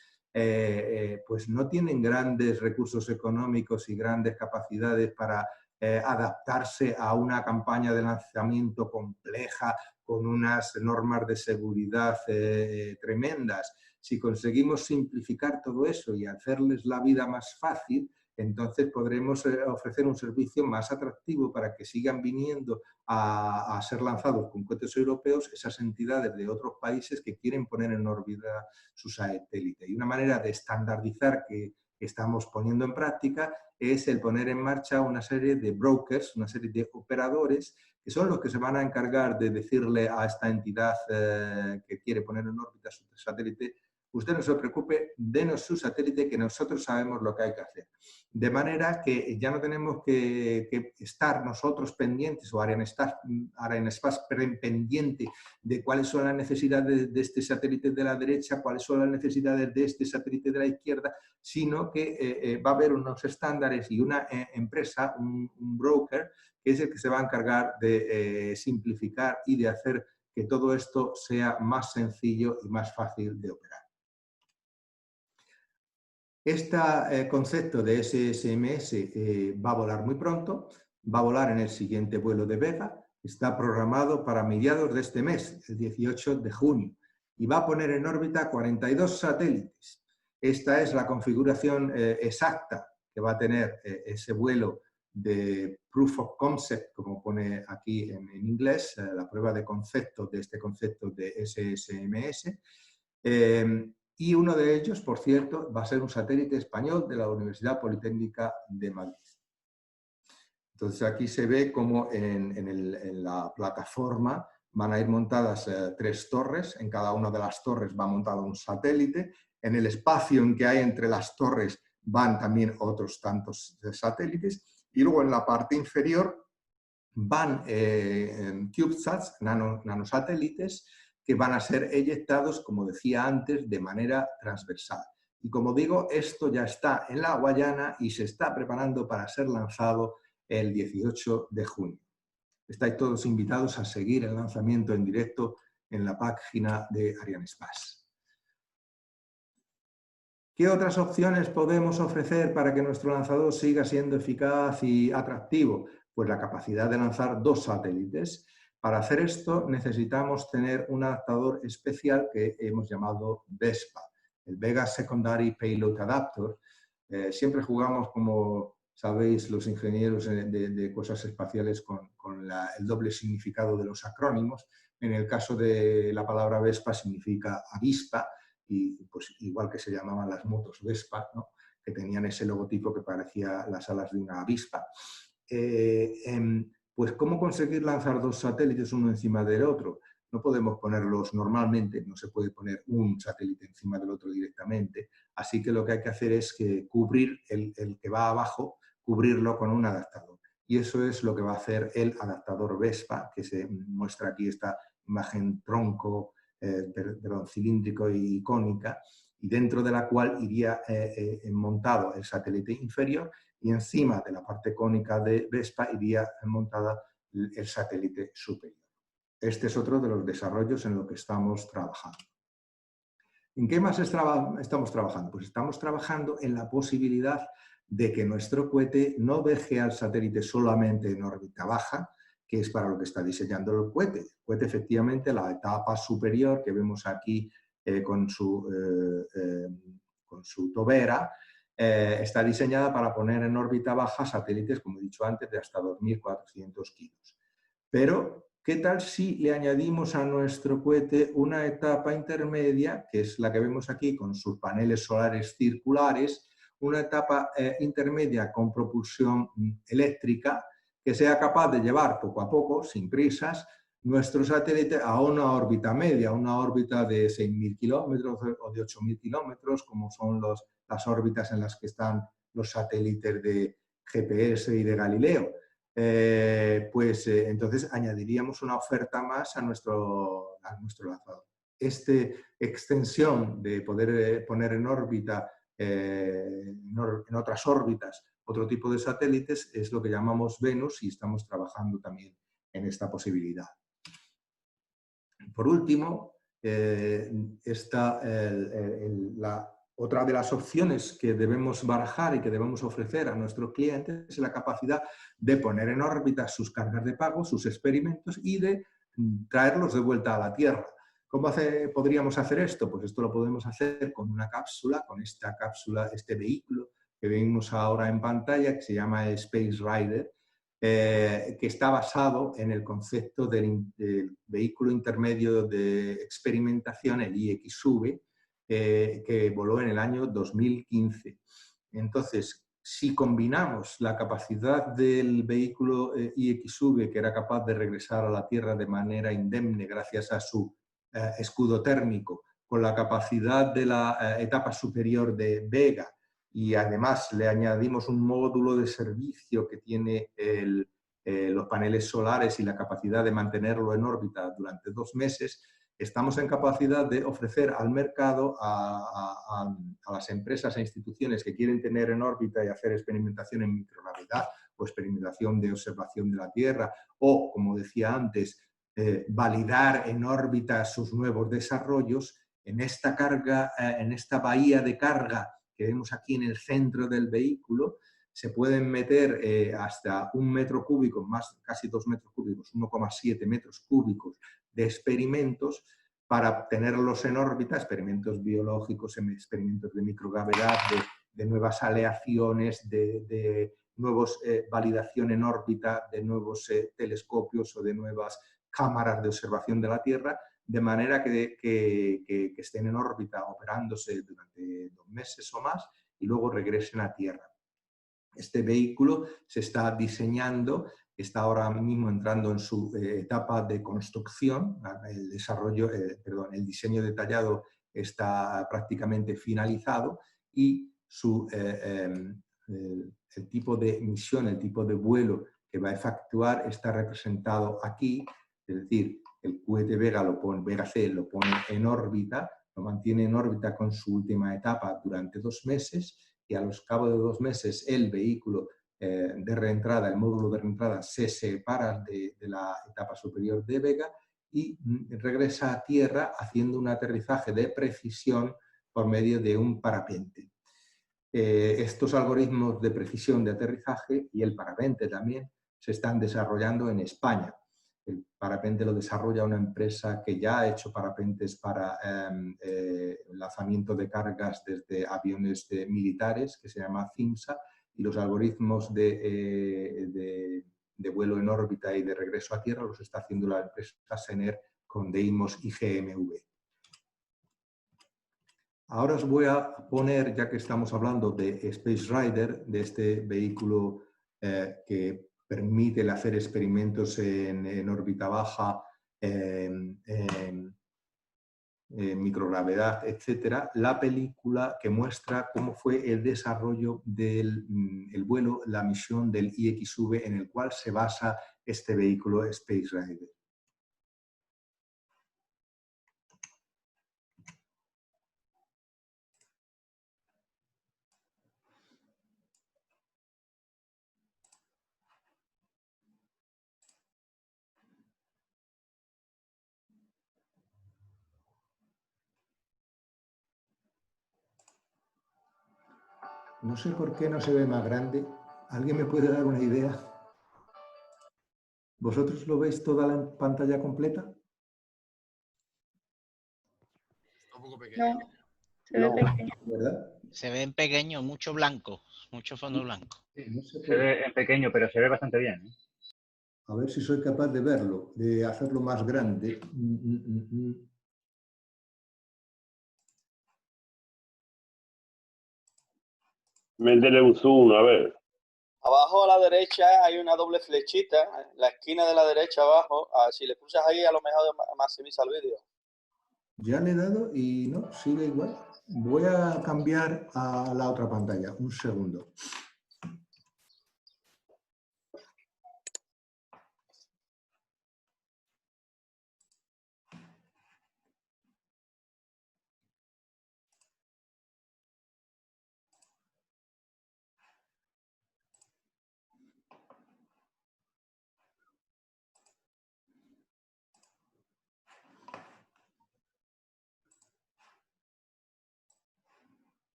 pues no tienen grandes recursos económicos y grandes capacidades para adaptarse a una campaña de lanzamiento compleja con unas normas de seguridad tremendas. Si conseguimos simplificar todo eso y hacerles la vida más fácil, entonces podremos ofrecer un servicio más atractivo para que sigan viniendo a ser lanzados con cohetes europeos esas entidades de otros países que quieren poner en órbita su satélite. Y una manera de estandarizar que estamos poniendo en práctica es el poner en marcha una serie de brokers, una serie de operadores que son los que se van a encargar de decirle a esta entidad que quiere poner en órbita su satélite: usted no se preocupe, denos su satélite que nosotros sabemos lo que hay que hacer. De manera que ya no tenemos que estar nosotros pendientes, o Arianespace pendiente de cuáles son las necesidades de este satélite de la derecha, cuáles son las necesidades de este satélite de la izquierda, sino que va a haber unos estándares y una empresa, un broker, que es el que se va a encargar de simplificar y de hacer que todo esto sea más sencillo y más fácil de operar. Este concepto de SSMS va a volar muy pronto, va a volar en el siguiente vuelo de Vega, está programado para mediados de este mes, el 18 de junio, y va a poner en órbita 42 satélites. Esta es la configuración exacta que va a tener ese vuelo de Proof of Concept, como pone aquí en inglés, la prueba de concepto de este concepto de SSMS. Y uno de ellos, por cierto, va a ser un satélite español de la Universidad Politécnica de Madrid. Entonces aquí se ve cómo en la plataforma van a ir montadas 3 torres, en cada una de las torres va montado un satélite, en el espacio en que hay entre las torres van también otros tantos satélites, y luego en la parte inferior van CubeSats, nanosatélites, que van a ser eyectados, como decía antes, de manera transversal. Y como digo, esto ya está en la Guayana y se está preparando para ser lanzado el 18 de junio. Estáis todos invitados a seguir el lanzamiento en directo en la página de Arianespace. ¿Qué otras opciones podemos ofrecer para que nuestro lanzador siga siendo eficaz y atractivo? Pues la capacidad de lanzar 2 satélites. Para hacer esto necesitamos tener un adaptador especial que hemos llamado VESPA, el Vega Secondary Payload Adapter. Siempre jugamos, como sabéis los ingenieros de cosas espaciales, con el doble significado de los acrónimos. En el caso de la palabra Vespa significa avispa, y pues igual que se llamaban las motos Vespa, ¿no?, que tenían ese logotipo que parecía las alas de una avispa. Pues ¿cómo conseguir lanzar 2 satélites uno encima del otro? No podemos ponerlos normalmente, no se puede poner un satélite encima del otro directamente, así que lo que hay que hacer es cubrir el que va abajo, cubrirlo con un adaptador. Y eso es lo que va a hacer el adaptador Vespa, que se muestra aquí esta imagen tronco, cilíndrico y cónica, y dentro de la cual iría montado el satélite inferior, y encima de la parte cónica de Vespa iría montada el satélite superior. Este es otro de los desarrollos en los que estamos trabajando. ¿En qué más estamos trabajando? Pues estamos trabajando en la posibilidad de que nuestro cohete no deje al satélite solamente en órbita baja, que es para lo que está diseñando el cohete. El cohete, efectivamente, la etapa superior que vemos aquí con su tobera, está diseñada para poner en órbita baja satélites, como he dicho antes, de hasta 2.400 kilos. Pero, ¿qué tal si le añadimos a nuestro cohete una etapa intermedia, que es la que vemos aquí con sus paneles solares circulares, una etapa intermedia con propulsión eléctrica, que sea capaz de llevar poco a poco, sin prisas, nuestro satélite a una órbita media, una órbita de 6.000 kilómetros o de 8.000 kilómetros, como son las órbitas en las que están los satélites de GPS y de Galileo. Entonces añadiríamos una oferta más a nuestro lanzador. Esta extensión de poder poner en órbita, en otras órbitas, otro tipo de satélites, es lo que llamamos Venus, y estamos trabajando también en esta posibilidad. Por último, otra de las opciones que debemos barajar y que debemos ofrecer a nuestros clientes es la capacidad de poner en órbita sus cargas de pago, sus experimentos, y de traerlos de vuelta a la Tierra. podríamos hacer esto? Pues esto lo podemos hacer con una cápsula, con esta cápsula, este vehículo que vemos ahora en pantalla, que se llama Space Rider, que está basado en el concepto del vehículo intermedio de experimentación, el IXV, que voló en el año 2015. Entonces, si combinamos la capacidad del vehículo IXV, que era capaz de regresar a la Tierra de manera indemne gracias a su escudo térmico, con la capacidad de la etapa superior de Vega, y además le añadimos un módulo de servicio que tiene los paneles solares y la capacidad de mantenerlo en órbita durante 2 meses, estamos en capacidad de ofrecer al mercado a las empresas e instituciones que quieren tener en órbita y hacer experimentación en microgravedad o experimentación de observación de la Tierra o, como decía antes, validar en órbita sus nuevos desarrollos. En esta bahía de carga que vemos aquí en el centro del vehículo, se pueden meter hasta 1 metro cúbico, más casi 2 metros cúbicos, 1,7 metros cúbicos de experimentos para tenerlos en órbita, experimentos biológicos, experimentos de microgravedad, de nuevas aleaciones, de nuevos validación en órbita, de nuevos telescopios o de nuevas cámaras de observación de la Tierra, de manera que estén en órbita operándose durante 2 meses o más y luego regresen a Tierra. Este vehículo se está diseñando, está ahora mismo entrando en su etapa de construcción, el diseño detallado está prácticamente finalizado y el tipo de misión, el tipo de vuelo que va a efectuar está representado aquí, es decir, el cohete Vega C lo pone en órbita, lo mantiene en órbita con su última etapa durante 2 meses y a los cabos de 2 meses el vehículo de reentrada, el módulo de reentrada se separa de la etapa superior de Vega y regresa a Tierra haciendo un aterrizaje de precisión por medio de un parapente. Estos algoritmos de precisión de aterrizaje y el parapente también se están desarrollando en España. El parapente lo desarrolla una empresa que ya ha hecho parapentes para lanzamiento de cargas desde aviones militares, que se llama CIMSA, y los algoritmos de vuelo en órbita y de regreso a Tierra los está haciendo la empresa Sener con Deimos y GMV. Ahora os voy a poner, ya que estamos hablando de Space Rider, de este vehículo que permite el hacer experimentos en órbita baja, microgravedad, etcétera, la película que muestra cómo fue el desarrollo del vuelo, la misión del IXV en el cual se basa este vehículo Space Rider. No sé por qué no se ve más grande. ¿Alguien me puede dar una idea? ¿Vosotros lo veis toda la pantalla completa? Está un poco pequeño. No, se ve pequeño. ¿Verdad? Se ve en pequeño, mucho blanco, mucho fondo blanco. No sé por Se ve en pequeño, pero se ve bastante bien. A ver si soy capaz de verlo, de hacerlo más grande. Métele un zoom, a ver. Abajo a la derecha hay una doble flechita, en la esquina de la derecha abajo. Si le pulsas ahí, a lo mejor maximiza el vídeo. Ya le he dado y no, sigue igual. Voy a cambiar a la otra pantalla. Un segundo.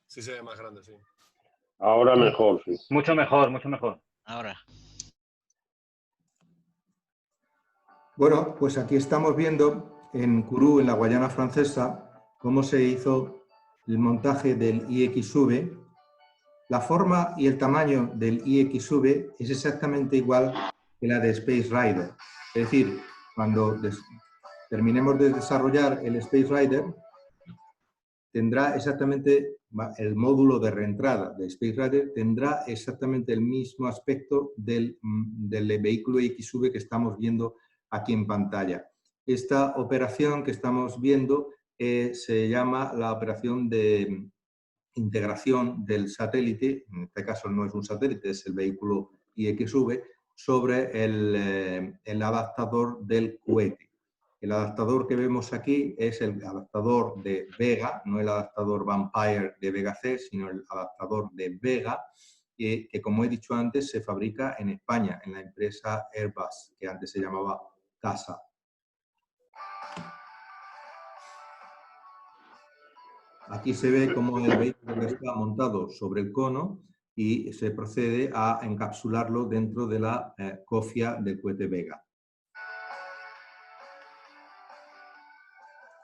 Sí se ve más grande, sí. Ahora mejor, sí. Mucho mejor, mucho mejor. Ahora. Bueno, pues aquí estamos viendo en Kourou, en la Guayana Francesa, cómo se hizo el montaje del IXV. La forma y el tamaño del IXV es exactamente igual que la de Space Rider. Es decir, cuando terminemos de desarrollar el Space Rider, tendrá exactamente el módulo de reentrada de Space Rider, tendrá exactamente el mismo aspecto del vehículo IXV que estamos viendo aquí en pantalla. Esta operación que estamos viendo se llama la operación de integración del satélite, en este caso no es un satélite, es el vehículo IXV, sobre el adaptador del cohete. El adaptador que vemos aquí es el adaptador de Vega, no el adaptador Vampire de Vega C, sino el adaptador de Vega, que como he dicho antes se fabrica en España, en la empresa Airbus, que antes se llamaba CASA. Aquí se ve cómo el vehículo está montado sobre el cono y se procede a encapsularlo dentro de la cofia del cohete Vega.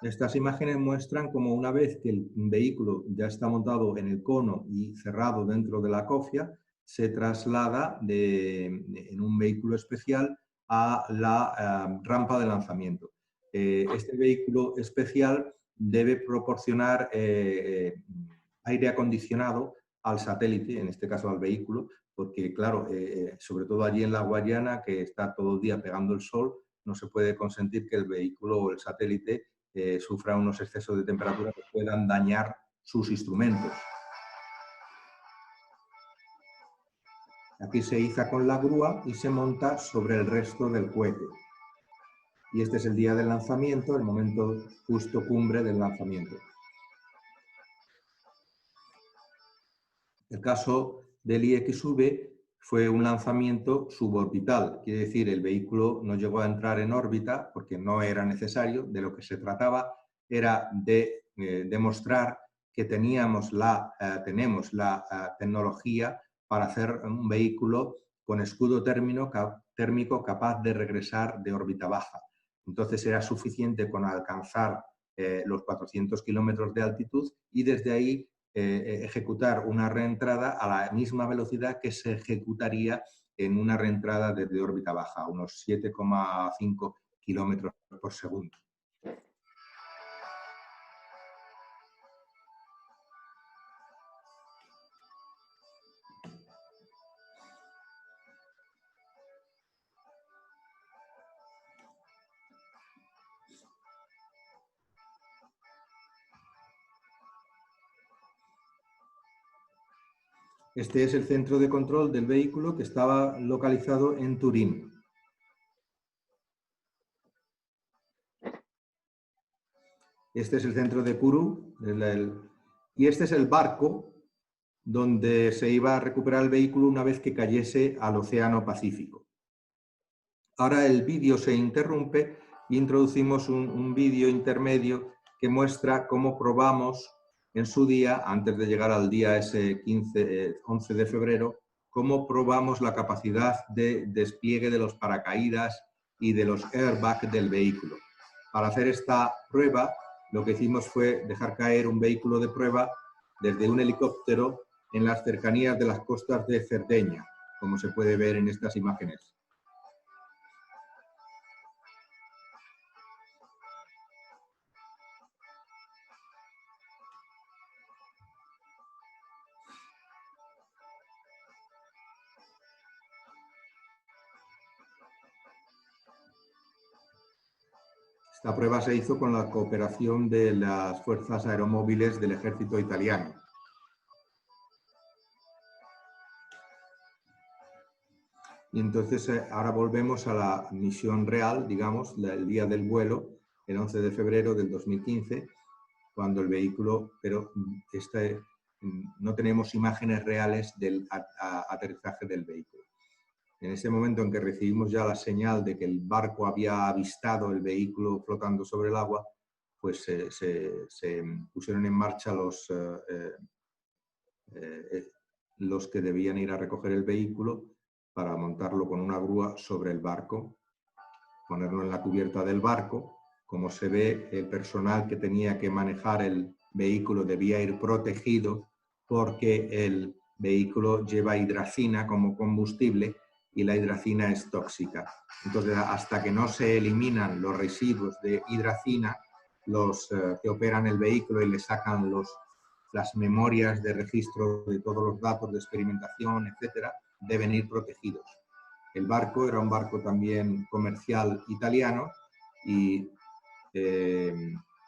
Estas imágenes muestran cómo una vez que el vehículo ya está montado en el cono y cerrado dentro de la cofia, se traslada en un vehículo especial a la rampa de lanzamiento. Este vehículo especial debe proporcionar aire acondicionado al satélite, en este caso al vehículo, porque claro, sobre todo allí en la Guayana, que está todo el día pegando el sol, no se puede consentir que el vehículo o el satélite sufra unos excesos de temperatura que puedan dañar sus instrumentos. Aquí se iza con la grúa y se monta sobre el resto del cohete. Y este es el día del lanzamiento, el momento justo cumbre del lanzamiento. El caso del IXV fue un lanzamiento suborbital, quiere decir, el vehículo no llegó a entrar en órbita porque no era necesario. De lo que se trataba era de demostrar que tenemos la tecnología para hacer un vehículo con escudo térmico capaz de regresar de órbita baja. Entonces era suficiente con alcanzar los 400 kilómetros de altitud y desde ahí ejecutar una reentrada a la misma velocidad que se ejecutaría en una reentrada desde órbita baja, unos 7,5 kilómetros por segundo. Este es el centro de control del vehículo que estaba localizado en Turín. Este es el centro de Kourou y este es el barco donde se iba a recuperar el vehículo una vez que cayese al Océano Pacífico. Ahora el vídeo se interrumpe e introducimos un vídeo intermedio que muestra cómo probamos en su día, antes de llegar al día ese 11 de febrero, cómo probamos la capacidad de despliegue de los paracaídas y de los airbags del vehículo. Para hacer esta prueba, lo que hicimos fue dejar caer un vehículo de prueba desde un helicóptero en las cercanías de las costas de Cerdeña, como se puede ver en estas imágenes. Esta prueba se hizo con la cooperación de las fuerzas aeromóviles del ejército italiano. Y entonces ahora volvemos a la misión real, digamos, el día del vuelo, el 11 de febrero del 2015, cuando el vehículo, pero no tenemos imágenes reales del aterrizaje del vehículo. En ese momento en que recibimos ya la señal de que el barco había avistado el vehículo flotando sobre el agua, pues se pusieron en marcha los que debían ir a recoger el vehículo para montarlo con una grúa sobre el barco, ponerlo en la cubierta del barco. Como se ve, el personal que tenía que manejar el vehículo debía ir protegido porque el vehículo lleva hidracina como combustible y la hidracina es tóxica. Entonces, hasta que no se eliminan los residuos de hidracina, los que operan el vehículo y le sacan las memorias de registro de todos los datos de experimentación, etcétera, deben ir protegidos. El barco era un barco también comercial italiano y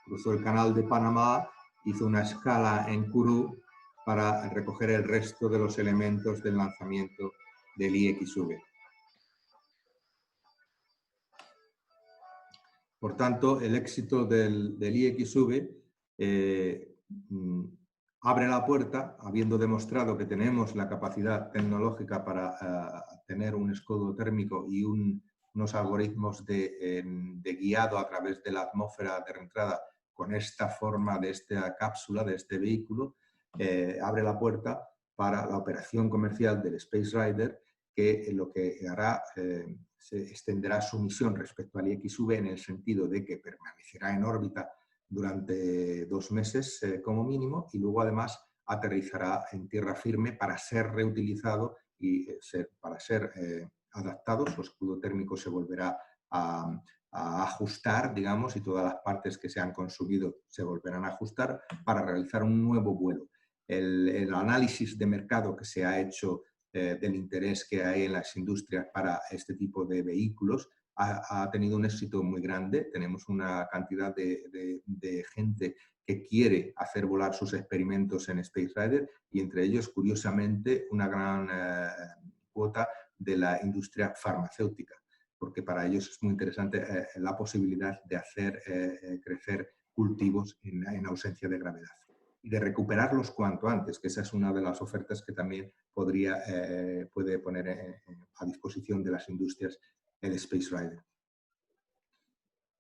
cruzó el canal de Panamá, hizo una escala en Kourou para recoger el resto de los elementos del lanzamiento del IXV. Por tanto, el éxito del IXV abre la puerta, habiendo demostrado que tenemos la capacidad tecnológica para tener un escudo térmico y unos algoritmos de guiado a través de la atmósfera de reentrada con esta forma de esta cápsula, de este vehículo, abre la puerta para la operación comercial del Space Rider, que lo que hará se extenderá su misión respecto al IXV en el sentido de que permanecerá en órbita durante 2 meses como mínimo y luego además aterrizará en tierra firme para ser reutilizado y para ser adaptado. Su escudo térmico se volverá a ajustar, digamos, y todas las partes que se han consumido se volverán a ajustar para realizar un nuevo vuelo. El análisis de mercado que se ha hecho del interés que hay en las industrias para este tipo de vehículos ha tenido un éxito muy grande. Tenemos una cantidad de gente que quiere hacer volar sus experimentos en Space Rider y entre ellos, curiosamente, una gran cuota de la industria farmacéutica, porque para ellos es muy interesante la posibilidad de hacer crecer cultivos en ausencia de gravedad y de recuperarlos cuanto antes, que esa es una de las ofertas que también puede poner a disposición de las industrias el Space Rider.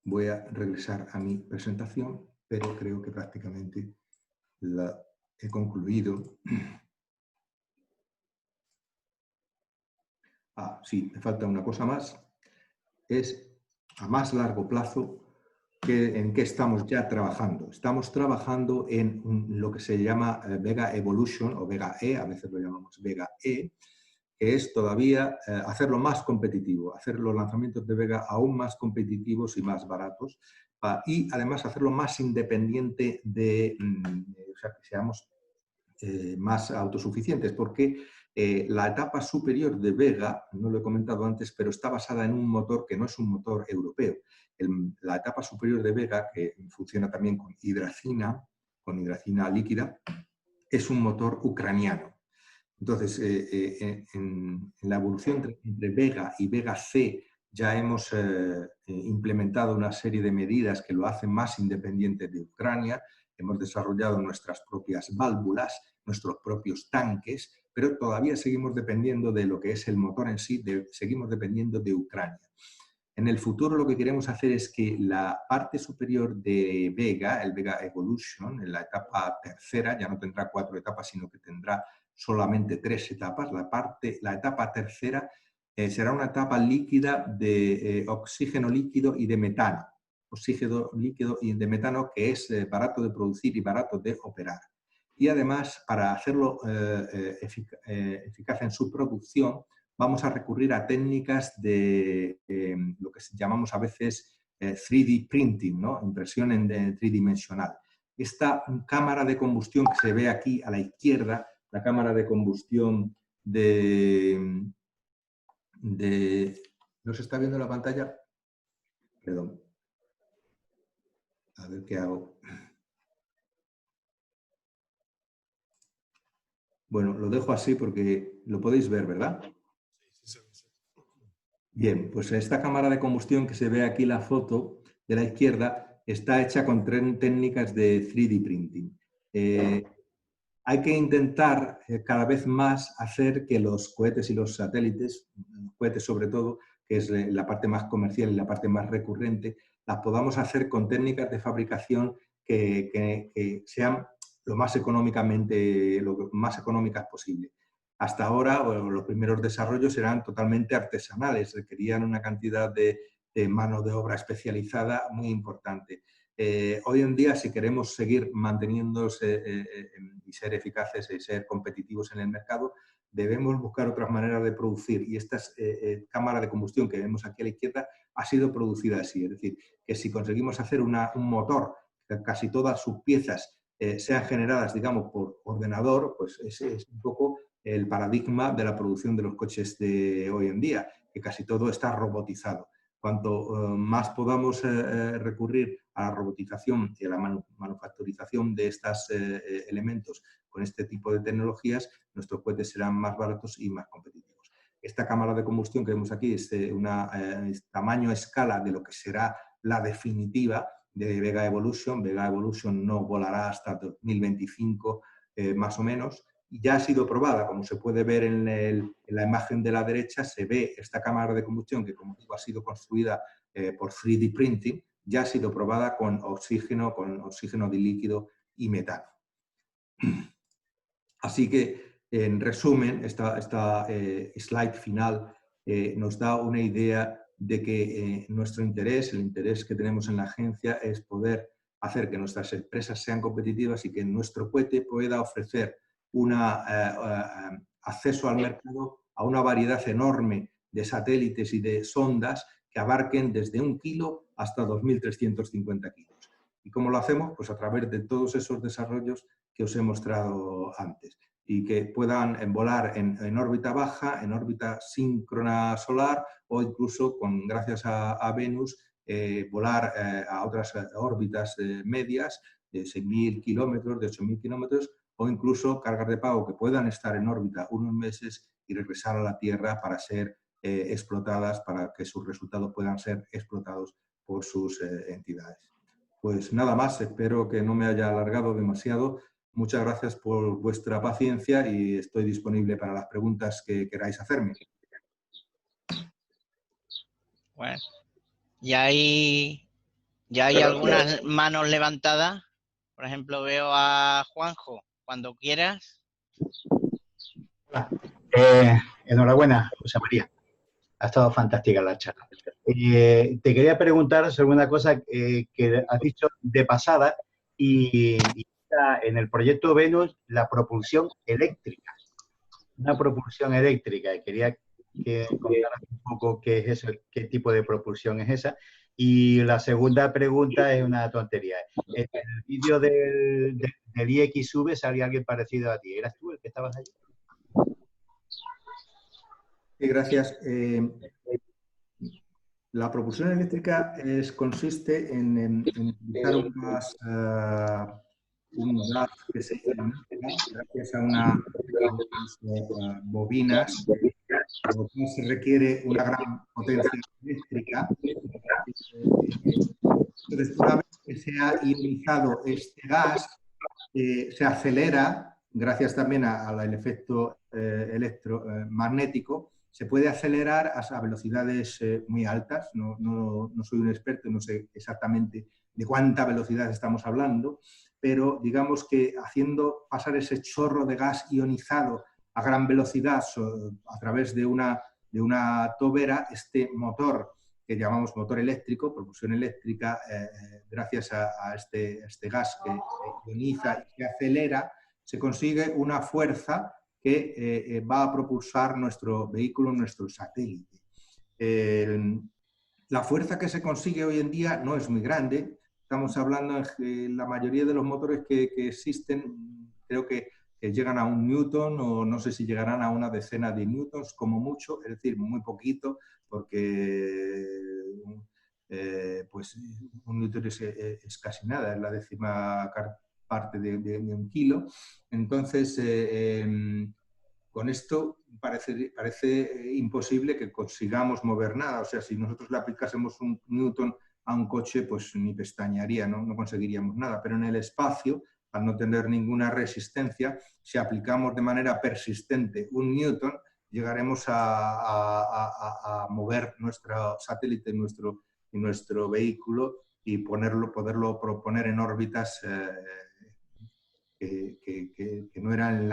Voy a regresar a mi presentación, pero creo que prácticamente la he concluido. Sí, me falta una cosa más. Es a más largo plazo en qué estamos ya trabajando. Estamos trabajando en lo que se llama Vega Evolution o Vega E, a veces lo llamamos Vega E, que es todavía hacerlo más competitivo, hacer los lanzamientos de Vega aún más competitivos y más baratos, y además hacerlo más independiente o sea, que seamos más autosuficientes, porque la etapa superior de Vega, no lo he comentado antes, pero está basada en un motor que no es un motor europeo. La etapa superior de Vega, que funciona también con hidracina líquida, es un motor ucraniano. Entonces, en la evolución entre Vega y Vega C ya hemos implementado una serie de medidas que lo hacen más independiente de Ucrania. Hemos desarrollado nuestras propias válvulas, nuestros propios tanques, pero todavía seguimos dependiendo de lo que es el motor en sí, seguimos dependiendo de Ucrania. En el futuro lo que queremos hacer es que la parte superior de Vega, el Vega Evolution, en la etapa tercera, ya no tendrá 4 etapas, sino que tendrá solamente 3 etapas. La etapa tercera será una etapa líquida de oxígeno líquido y de metano. Oxígeno líquido y de metano que es barato de producir y barato de operar. Y además, para hacerlo eficaz en su producción, vamos a recurrir a técnicas de lo que llamamos a veces 3D printing, ¿no? Impresión en tridimensional. Esta cámara de combustión que se ve aquí a la izquierda, la cámara de combustión ¿no se está viendo la pantalla? Perdón. A ver qué hago. Bueno, lo dejo así porque lo podéis ver, ¿verdad? Sí. Bien, pues esta cámara de combustión que se ve aquí la foto de la izquierda está hecha con 3 técnicas de 3D printing. Hay que intentar cada vez más hacer que los cohetes y los satélites, cohetes sobre todo, que es la parte más comercial y la parte más recurrente, las podamos hacer con técnicas de fabricación que sean lo más económicas posible. hasta ahora los primeros desarrollos eran totalmente artesanales, requerían una cantidad de mano de obra especializada muy importante. Hoy en día, si queremos seguir manteniéndose y ser eficaces y ser competitivos en el mercado, debemos buscar otras maneras de producir, y esta cámara de combustión que vemos aquí a la izquierda ha sido producida así, es decir, que si conseguimos hacer un motor, que casi todas sus piezas sean generadas, digamos, por ordenador, pues ese es un poco el paradigma de la producción de los coches de hoy en día, que casi todo está robotizado. Cuanto más podamos recurrir a la robotización y a la manufacturización de estos elementos con este tipo de tecnologías, nuestros cohetes serán más baratos y más competitivos. Esta cámara de combustión que vemos aquí es tamaño a escala de lo que será la definitiva de Vega Evolution. Vega Evolution no volará hasta 2025 más o menos. Ya ha sido probada, como se puede ver en la imagen de la derecha, se ve esta cámara de combustión que, como digo, ha sido construida por 3D printing, ya ha sido probada con oxígeno de líquido y metano. Así que, en resumen, esta slide final nos da una idea de que nuestro interés, el interés que tenemos en la agencia, es poder hacer que nuestras empresas sean competitivas y que nuestro cohete pueda ofrecer acceso al mercado a una variedad enorme de satélites y de sondas que abarquen desde 1 kilo hasta 2.350 kilos. ¿Y cómo lo hacemos? Pues a través de todos esos desarrollos que os he mostrado antes, y que puedan volar en órbita baja, en órbita síncrona solar, o incluso, gracias a Venus, volar a otras órbitas medias de 6.000 kilómetros, de 8.000 kilómetros, o incluso cargas de pago que puedan estar en órbita unos meses y regresar a la Tierra para ser explotadas, para que sus resultados puedan ser explotados por sus entidades. Pues nada más, espero que no me haya alargado demasiado. Muchas gracias por vuestra paciencia y estoy disponible para las preguntas que queráis hacerme. Bueno, ya hay algunas manos levantadas. Por ejemplo, veo a Juanjo. Cuando quieras. Enhorabuena, José María. Ha estado fantástica la charla. Te quería preguntar sobre una cosa que has dicho de pasada y en el proyecto Venus, la propulsión eléctrica. Una propulsión eléctrica. Quería que contaras un poco qué es eso, qué tipo de propulsión es esa. Y la segunda pregunta es una tontería. En el vídeo del IXV salía alguien parecido a ti. ¿Eras tú el que estabas allí? Sí, gracias. La propulsión eléctrica consiste en utilizar un gas que se llama, gracias a unas bobinas. Se requiere una gran potencia eléctrica. Entonces, una vez que se ha ionizado este gas, se acelera, gracias también al efecto electromagnético, se puede acelerar a velocidades muy altas. No soy un experto, no sé exactamente de cuánta velocidad estamos hablando, pero digamos que haciendo pasar ese chorro de gas ionizado a gran velocidad a través de una tobera, este motor que llamamos motor eléctrico, propulsión eléctrica, gracias a este gas que ioniza y que acelera, se consigue una fuerza que va a propulsar nuestro vehículo, nuestro satélite. La fuerza que se consigue hoy en día no es muy grande. Estamos hablando de la mayoría de los motores que existen, creo que llegan a 1 newton, o no sé si llegarán a una decena de newtons como mucho, es decir, muy poquito, porque pues 1 newton es casi nada, es la 10ª parte de 1 kilo. Entonces, con esto parece imposible que consigamos mover nada. O sea, si nosotros le aplicásemos 1 newton a un coche, pues ni pestañearía, no conseguiríamos nada. Pero en el espacio, al no tener ninguna resistencia, si aplicamos de manera persistente 1 newton, llegaremos a mover nuestro satélite y nuestro vehículo y poderlo proponer en órbitas no era en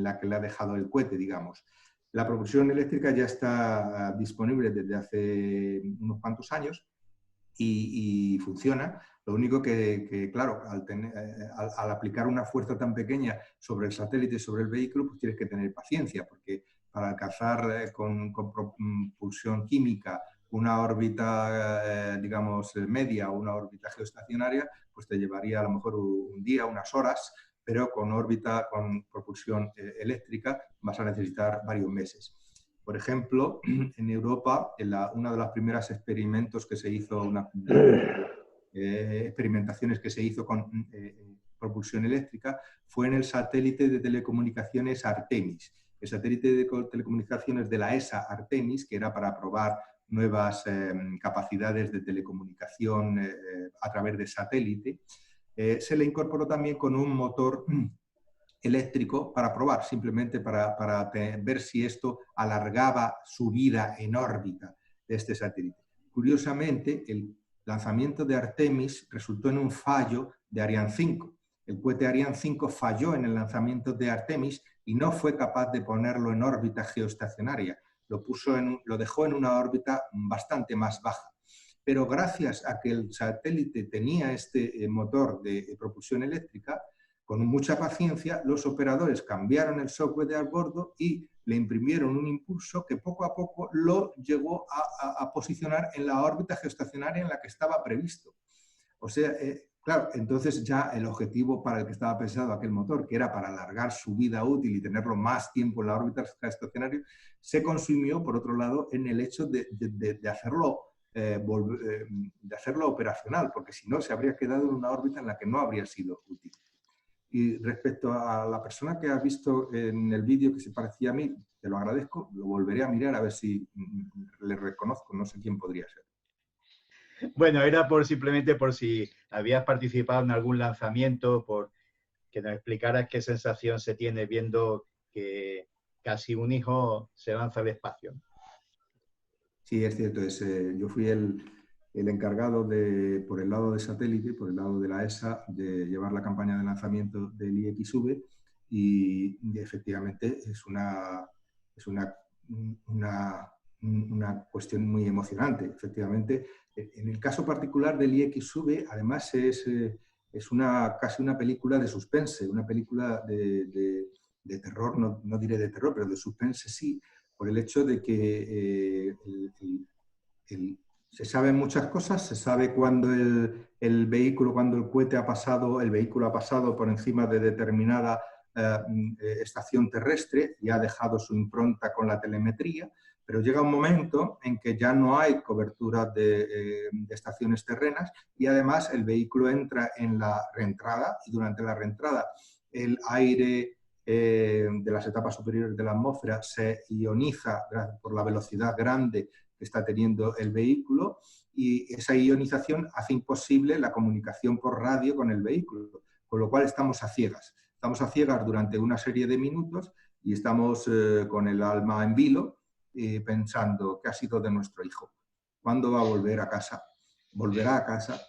la que le ha dejado el cohete, digamos. La propulsión eléctrica ya está disponible desde hace unos cuantos años y funciona. Lo único que claro, al aplicar una fuerza tan pequeña sobre el satélite, sobre el vehículo, pues tienes que tener paciencia, porque para alcanzar con propulsión química una órbita, digamos, media o una órbita geoestacionaria, pues te llevaría a lo mejor un día, unas horas, pero con propulsión eléctrica vas a necesitar varios meses. Por ejemplo, en Europa, uno de los primeros experimentos que se hizo, experimentaciones que se hizo con propulsión eléctrica, fue en el satélite de telecomunicaciones Artemis. El satélite de telecomunicaciones de la ESA Artemis, que era para probar nuevas capacidades de telecomunicación a través de satélite, se le incorporó también con un motor eléctrico para probar, simplemente para ver si esto alargaba su vida en órbita de este satélite. Curiosamente, el lanzamiento de Artemis resultó en un fallo de Ariane 5. El cohete Ariane 5 falló en el lanzamiento de Artemis y no fue capaz de ponerlo en órbita geoestacionaria. Lo dejó en una órbita bastante más baja. Pero gracias a que el satélite tenía este motor de propulsión eléctrica, con mucha paciencia, los operadores cambiaron el software de a bordo y le imprimieron un impulso que poco a poco lo llegó a posicionar en la órbita geoestacionaria en la que estaba previsto. O sea, claro, entonces ya el objetivo para el que estaba pensado aquel motor, que era para alargar su vida útil y tenerlo más tiempo en la órbita geoestacionaria, se consumió, por otro lado, en el hecho de hacerlo operacional, porque si no se habría quedado en una órbita en la que no habría sido útil. Y respecto a la persona que has visto en el vídeo que se parecía a mí, te lo agradezco, lo volveré a mirar a ver si le reconozco, no sé quién podría ser. Bueno, era simplemente por si habías participado en algún lanzamiento, por que nos explicaras qué sensación se tiene viendo que casi un hijo se lanza al espacio. Sí, es cierto. Yo fui el encargado por el lado de satélite, por el lado de la ESA, de llevar la campaña de lanzamiento del IXV y efectivamente es una cuestión muy emocionante. Efectivamente, en el caso particular del IXV, además es casi una película de suspense, una película de terror, no diré de terror, pero de suspense sí, por el hecho de que se saben muchas cosas, se sabe cuando el cohete ha pasado, el vehículo ha pasado por encima de determinada estación terrestre y ha dejado su impronta con la telemetría, pero llega un momento en que ya no hay cobertura de estaciones terrenas y además el vehículo entra en la reentrada y durante la reentrada el aire de las etapas superiores de la atmósfera se ioniza por la velocidad grande que está teniendo el vehículo y esa ionización hace imposible la comunicación por radio con el vehículo, con lo cual estamos a ciegas. Estamos a ciegas durante una serie de minutos y estamos con el alma en vilo pensando qué ha sido de nuestro hijo, cuándo va a volver a casa, volverá a casa.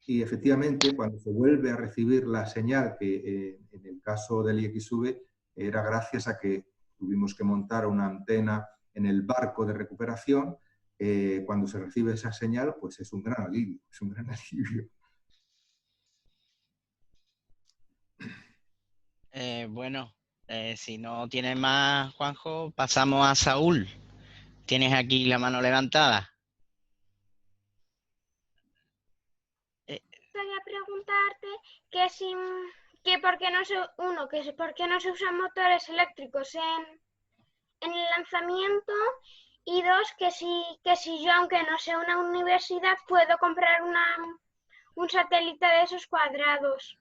Y efectivamente, cuando se vuelve a recibir la señal, que en el caso del IXV era gracias a que tuvimos que montar una antena en el barco de recuperación, cuando se recibe esa señal, pues es un gran alivio, es un gran alivio. Bueno, si no tienes más, Juanjo, pasamos a Saúl. Tienes aquí la mano levantada. Quería preguntarte por qué no se usan motores eléctricos en el lanzamiento y dos, que si yo, aunque no sea una universidad, puedo comprar un satélite de esos cuadrados.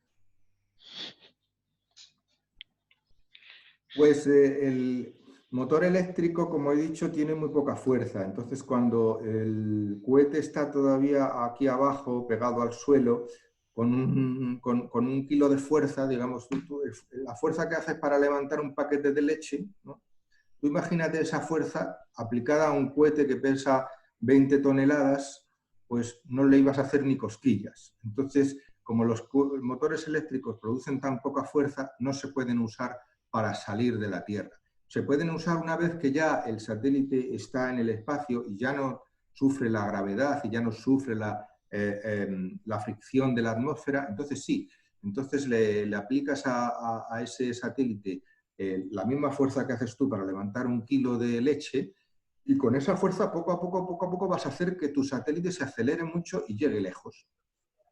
Pues el motor eléctrico, como he dicho, tiene muy poca fuerza. Entonces, cuando el cohete está todavía aquí abajo, pegado al suelo, con un kilo de fuerza, digamos, la fuerza que haces para levantar un paquete de leche, ¿no? Tú imagínate esa fuerza aplicada a un cohete que pesa 20 toneladas, pues no le ibas a hacer ni cosquillas. Entonces, como los motores eléctricos producen tan poca fuerza, no se pueden usar para salir de la Tierra. Se pueden usar una vez que ya el satélite está en el espacio y ya no sufre la gravedad y ya no sufre la fricción de la atmósfera, entonces sí. Entonces le aplicas a ese satélite la misma fuerza que haces tú para levantar 1 kilo de leche, y con esa fuerza poco a poco vas a hacer que tu satélite se acelere mucho y llegue lejos.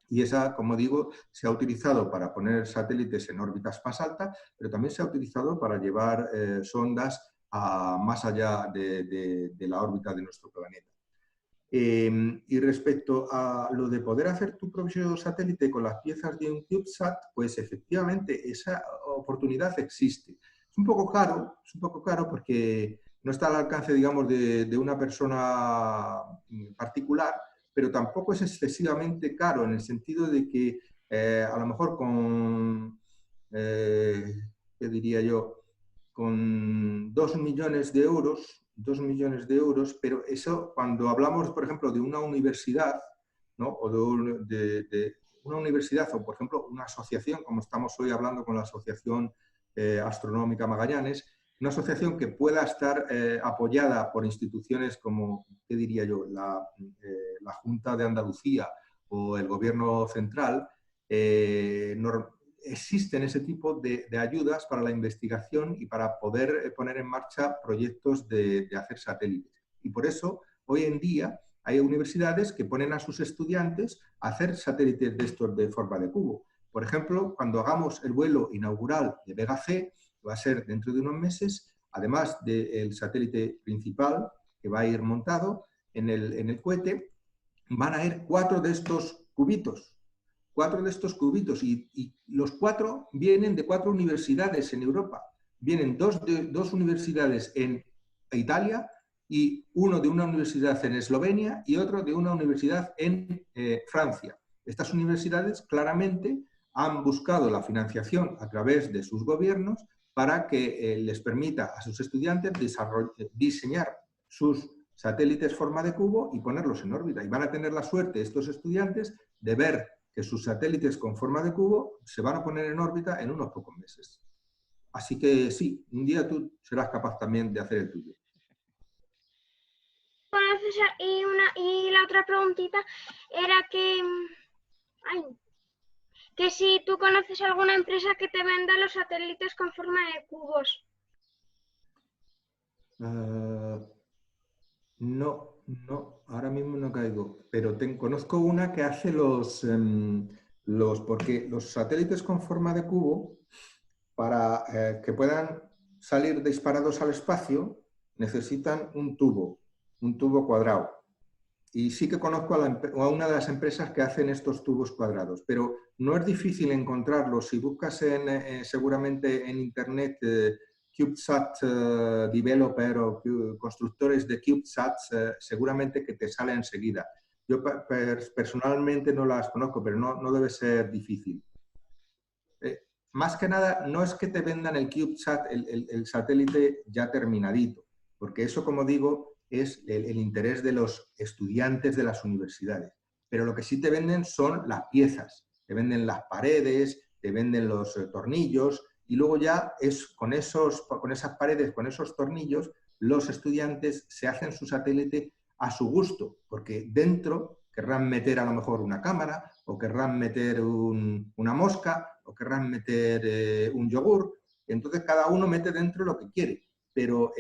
Y esa, como digo, se ha utilizado para poner satélites en órbitas más altas, pero también se ha utilizado para llevar sondas más allá de la órbita de nuestro planeta. Y respecto a lo de poder hacer tu propio satélite con las piezas de un CubeSat, pues efectivamente esa oportunidad existe. Es un poco caro porque no está al alcance, digamos, de una persona particular, pero tampoco es excesivamente caro en el sentido de que a lo mejor con, ¿qué diría yo?, con 2 millones de euros, pero eso cuando hablamos, por ejemplo, de una universidad, ¿no? O de una universidad o, por ejemplo, una asociación, como estamos hoy hablando con la Asociación Astronómica Magallanes, una asociación que pueda estar apoyada por instituciones como, ¿qué diría yo?, la Junta de Andalucía o el Gobierno Central. Existen ese tipo de ayudas para la investigación y para poder poner en marcha proyectos de hacer satélites. Y por eso, hoy en día, hay universidades que ponen a sus estudiantes a hacer satélites de estos de forma de cubo. Por ejemplo, cuando hagamos el vuelo inaugural de Vega C, que va a ser dentro de unos meses, además del satélite principal que va a ir montado en el cohete, van a ir 4 de estos cubitos. 4 de estos cubitos, y los 4 vienen de 4 universidades en Europa. Vienen 2 universidades en Italia, y uno de una universidad en Eslovenia y otro de una universidad en Francia. Estas universidades claramente han buscado la financiación a través de sus gobiernos para que les permita a sus estudiantes diseñar sus satélites forma de cubo y ponerlos en órbita. Y van a tener la suerte estos estudiantes de ver que sus satélites con forma de cubo se van a poner en órbita en unos pocos meses. Así que sí, un día tú serás capaz también de hacer el tuyo. Bueno, César, y la otra preguntita era que si tú conoces alguna empresa que te venda los satélites con forma de cubos. No, ahora mismo no caigo, pero conozco una que hace porque los satélites con forma de cubo, para que puedan salir disparados al espacio, necesitan un tubo cuadrado. Y sí que conozco a una de las empresas que hacen estos tubos cuadrados, pero no es difícil encontrarlos. Si buscas seguramente en Internet CubeSat developer o constructores de CubeSats, seguramente que te sale enseguida. Yo personalmente no las conozco, pero no debe ser difícil. Más que nada, no es que te vendan el CubeSat, el satélite ya terminadito, porque eso, como digo, es el interés de los estudiantes de las universidades. Pero lo que sí te venden son las piezas, te venden las paredes, te venden los tornillos, y luego ya es con esas paredes, con esos tornillos, los estudiantes se hacen su satélite a su gusto, porque dentro querrán meter a lo mejor una cámara, o querrán meter una mosca, o querrán meter un yogur. Entonces cada uno mete dentro lo que quiere, pero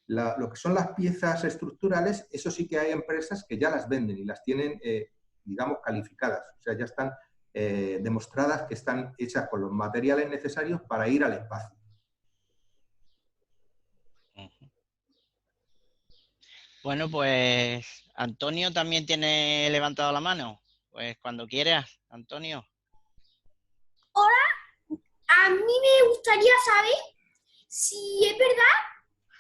lo que son las piezas estructurales, eso sí que hay empresas que ya las venden y las tienen, digamos, calificadas. O sea, ya están demostradas que están hechas con los materiales necesarios para ir al espacio. Bueno, pues Antonio también tiene levantado la mano. Pues cuando quieras, Antonio. Hola, a mí me gustaría saber si es verdad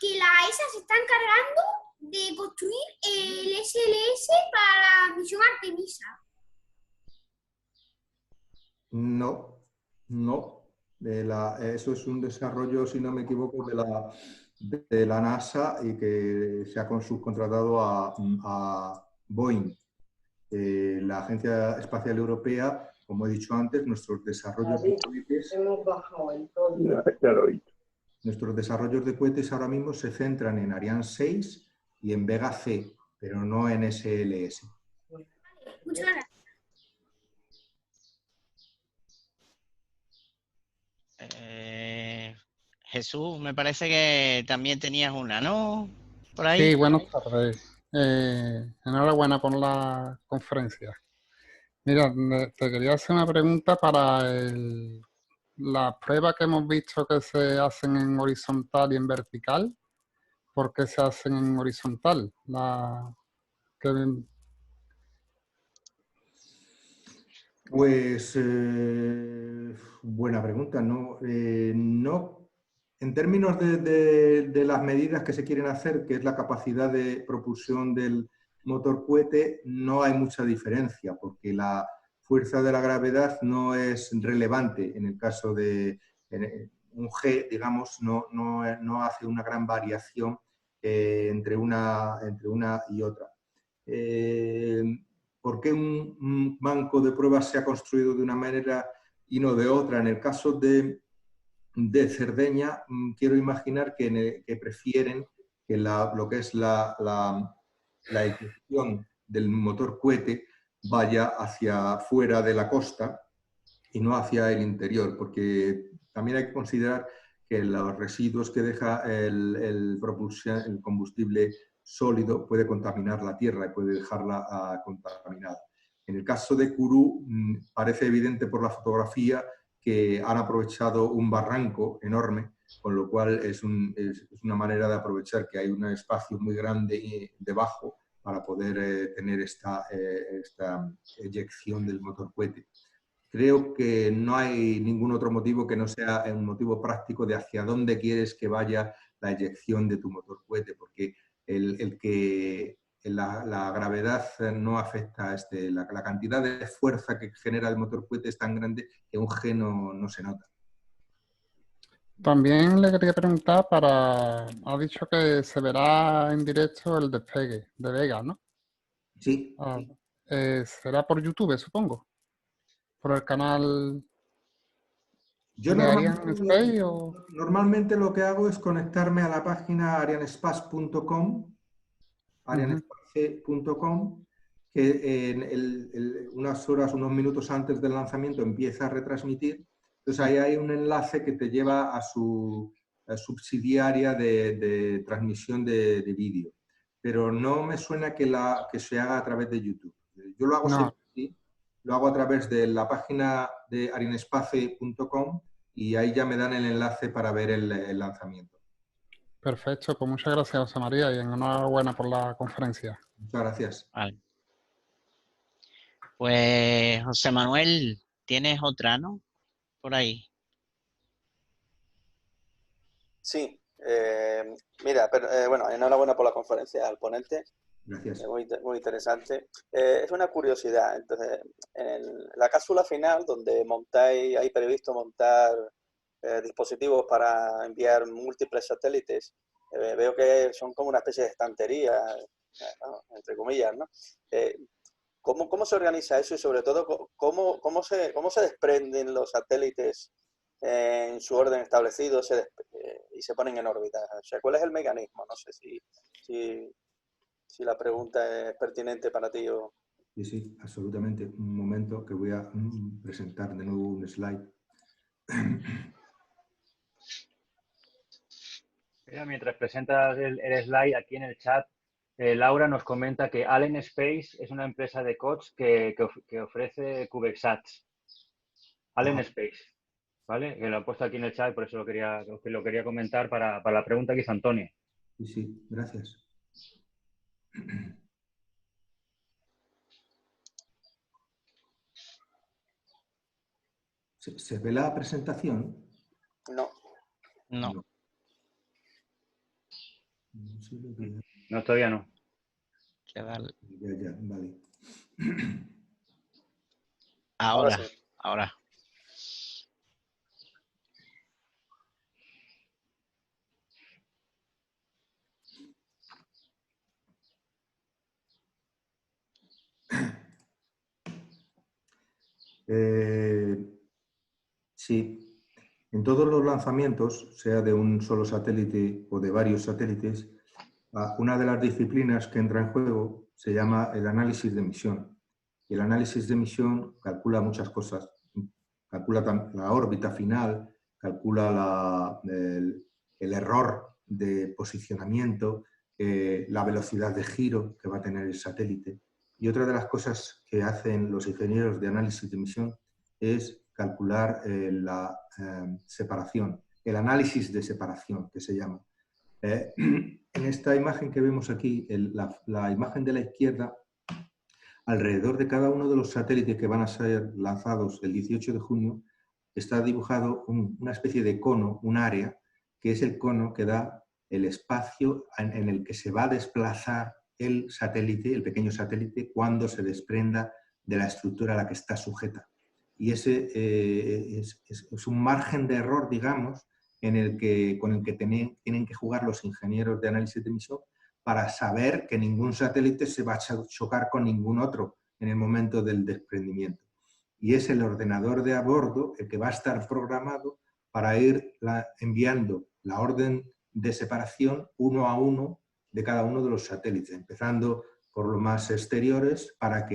que la ESA se está encargando de construir el SLS para la misión Artemisa. No. Eso es un desarrollo, si no me equivoco, de la NASA, y que se ha subcontratado a Boeing. La Agencia Espacial Europea como he dicho antes, nuestros desarrollos de cohetes, nuestros desarrollos de cohetes ahora mismo se centran en Ariane 6 y en Vega C, pero no en SLS. Muchas gracias. Jesús, me parece que también tenías una, ¿no? Por ahí. Sí, buenas tardes. Enhorabuena por la conferencia. Mira, te quería hacer una pregunta para las pruebas que hemos visto que se hacen en horizontal y en vertical. ¿Por qué se hacen en horizontal? Pues buena pregunta. No, en términos de las medidas que se quieren hacer, que es la capacidad de propulsión del motor cohete, no hay mucha diferencia, porque la fuerza de la gravedad no es relevante en el caso de un G, digamos, no hace una gran variación entre una y otra. ¿Por qué un banco de pruebas se ha construido de una manera y no de otra? En el caso de Cerdeña, quiero imaginar que prefieren que lo que es la eyección del motor cohete vaya hacia fuera de la costa y no hacia el interior, porque también hay que considerar que los residuos que deja el combustible sólido puede contaminar la tierra y puede dejarla contaminada. En el caso de Kourou, parece evidente por la fotografía que han aprovechado un barranco enorme, con lo cual es una manera de aprovechar que hay un espacio muy grande debajo para poder tener esta eyección del motor cohete. Creo que no hay ningún otro motivo que no sea un motivo práctico de hacia dónde quieres que vaya la eyección de tu motor cohete, porque la gravedad no afecta, la cantidad de fuerza que genera el motor cohete es tan grande que un G no se nota. También le quería preguntar ha dicho que se verá en directo el despegue de Vega, ¿no? Sí. Será por YouTube, supongo. Por el canal Yo de Ariane Space o... normalmente lo que hago es conectarme a la página arianespace.com, arianespace.com, que unas horas, unos minutos antes del lanzamiento empieza a retransmitir. Entonces ahí hay un enlace que te lleva a su subsidiaria de transmisión de vídeo. Pero no me suena que se haga a través de YouTube. Yo lo hago siempre así. Lo hago a través de la página de arianespace.com y ahí ya me dan el enlace para ver el lanzamiento. Perfecto, pues muchas gracias, José María, y enhorabuena por la conferencia. Muchas gracias. Vale. Pues, José Manuel, ¿tienes otra, no? Por ahí. Sí. Mira, bueno, enhorabuena por la conferencia al ponente. Gracias. Muy interesante. Es una curiosidad. Entonces, en la cápsula final, donde hay previsto montar dispositivos para enviar múltiples satélites, veo que son como una especie de estantería, ¿no? Entre comillas, ¿no? ¿Cómo se organiza eso y sobre todo cómo se desprenden los satélites en su orden establecido y se ponen en órbita? O sea, ¿cuál es el mecanismo? No sé si la pregunta es pertinente para ti o... Sí, absolutamente. Un momento que voy a presentar de nuevo un slide. Mira, mientras presentas el slide aquí en el chat, Laura nos comenta que Allen Space es una empresa de COTS que ofrece CubeSats. Allen Space, ¿vale? Que lo ha puesto aquí en el chat, por eso lo quería comentar para la pregunta que hizo Antonio. Sí, gracias. ¿Se ve la presentación? No. No, todavía no. Ya, vale. Ahora. Sí. En todos los lanzamientos, sea de un solo satélite o de varios satélites, una de las disciplinas que entra en juego se llama el análisis de emisión. Y el análisis de emisión calcula muchas cosas. Calcula la órbita final, calcula el error de posicionamiento, la velocidad de giro que va a tener el satélite. Y otra de las cosas que hacen los ingenieros de análisis de emisión es calcular la separación, el análisis de separación, que se llama. En esta imagen que vemos aquí, la imagen de la izquierda, alrededor de cada uno de los satélites que van a ser lanzados el 18 de junio, está dibujado una especie de cono, un área, que es el cono que da el espacio en el que se va a desplazar el satélite, el pequeño satélite, cuando se desprenda de la estructura a la que está sujeta. Y ese es un margen de error, digamos, con el que tienen que jugar los ingenieros de análisis de emisión para saber que ningún satélite se va a chocar con ningún otro en el momento del desprendimiento. Y es el ordenador de a bordo el que va a estar programado para ir enviando la orden de separación uno a uno de cada uno de los satélites, empezando por los más exteriores para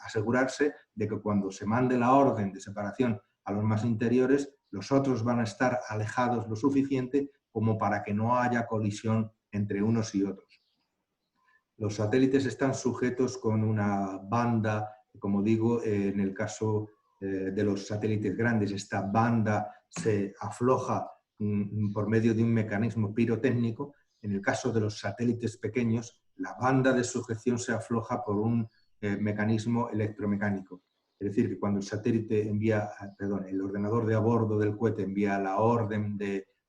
asegurarse de que cuando se mande la orden de separación a los más interiores, los otros van a estar alejados lo suficiente como para que no haya colisión entre unos y otros. Los satélites están sujetos con una banda, como digo, en el caso de los satélites grandes, esta banda se afloja por medio de un mecanismo pirotécnico. En el caso de los satélites pequeños, la banda de sujeción se afloja por un mecanismo electromecánico. Es decir, que cuando el satélite el ordenador de a bordo del cohete envía la orden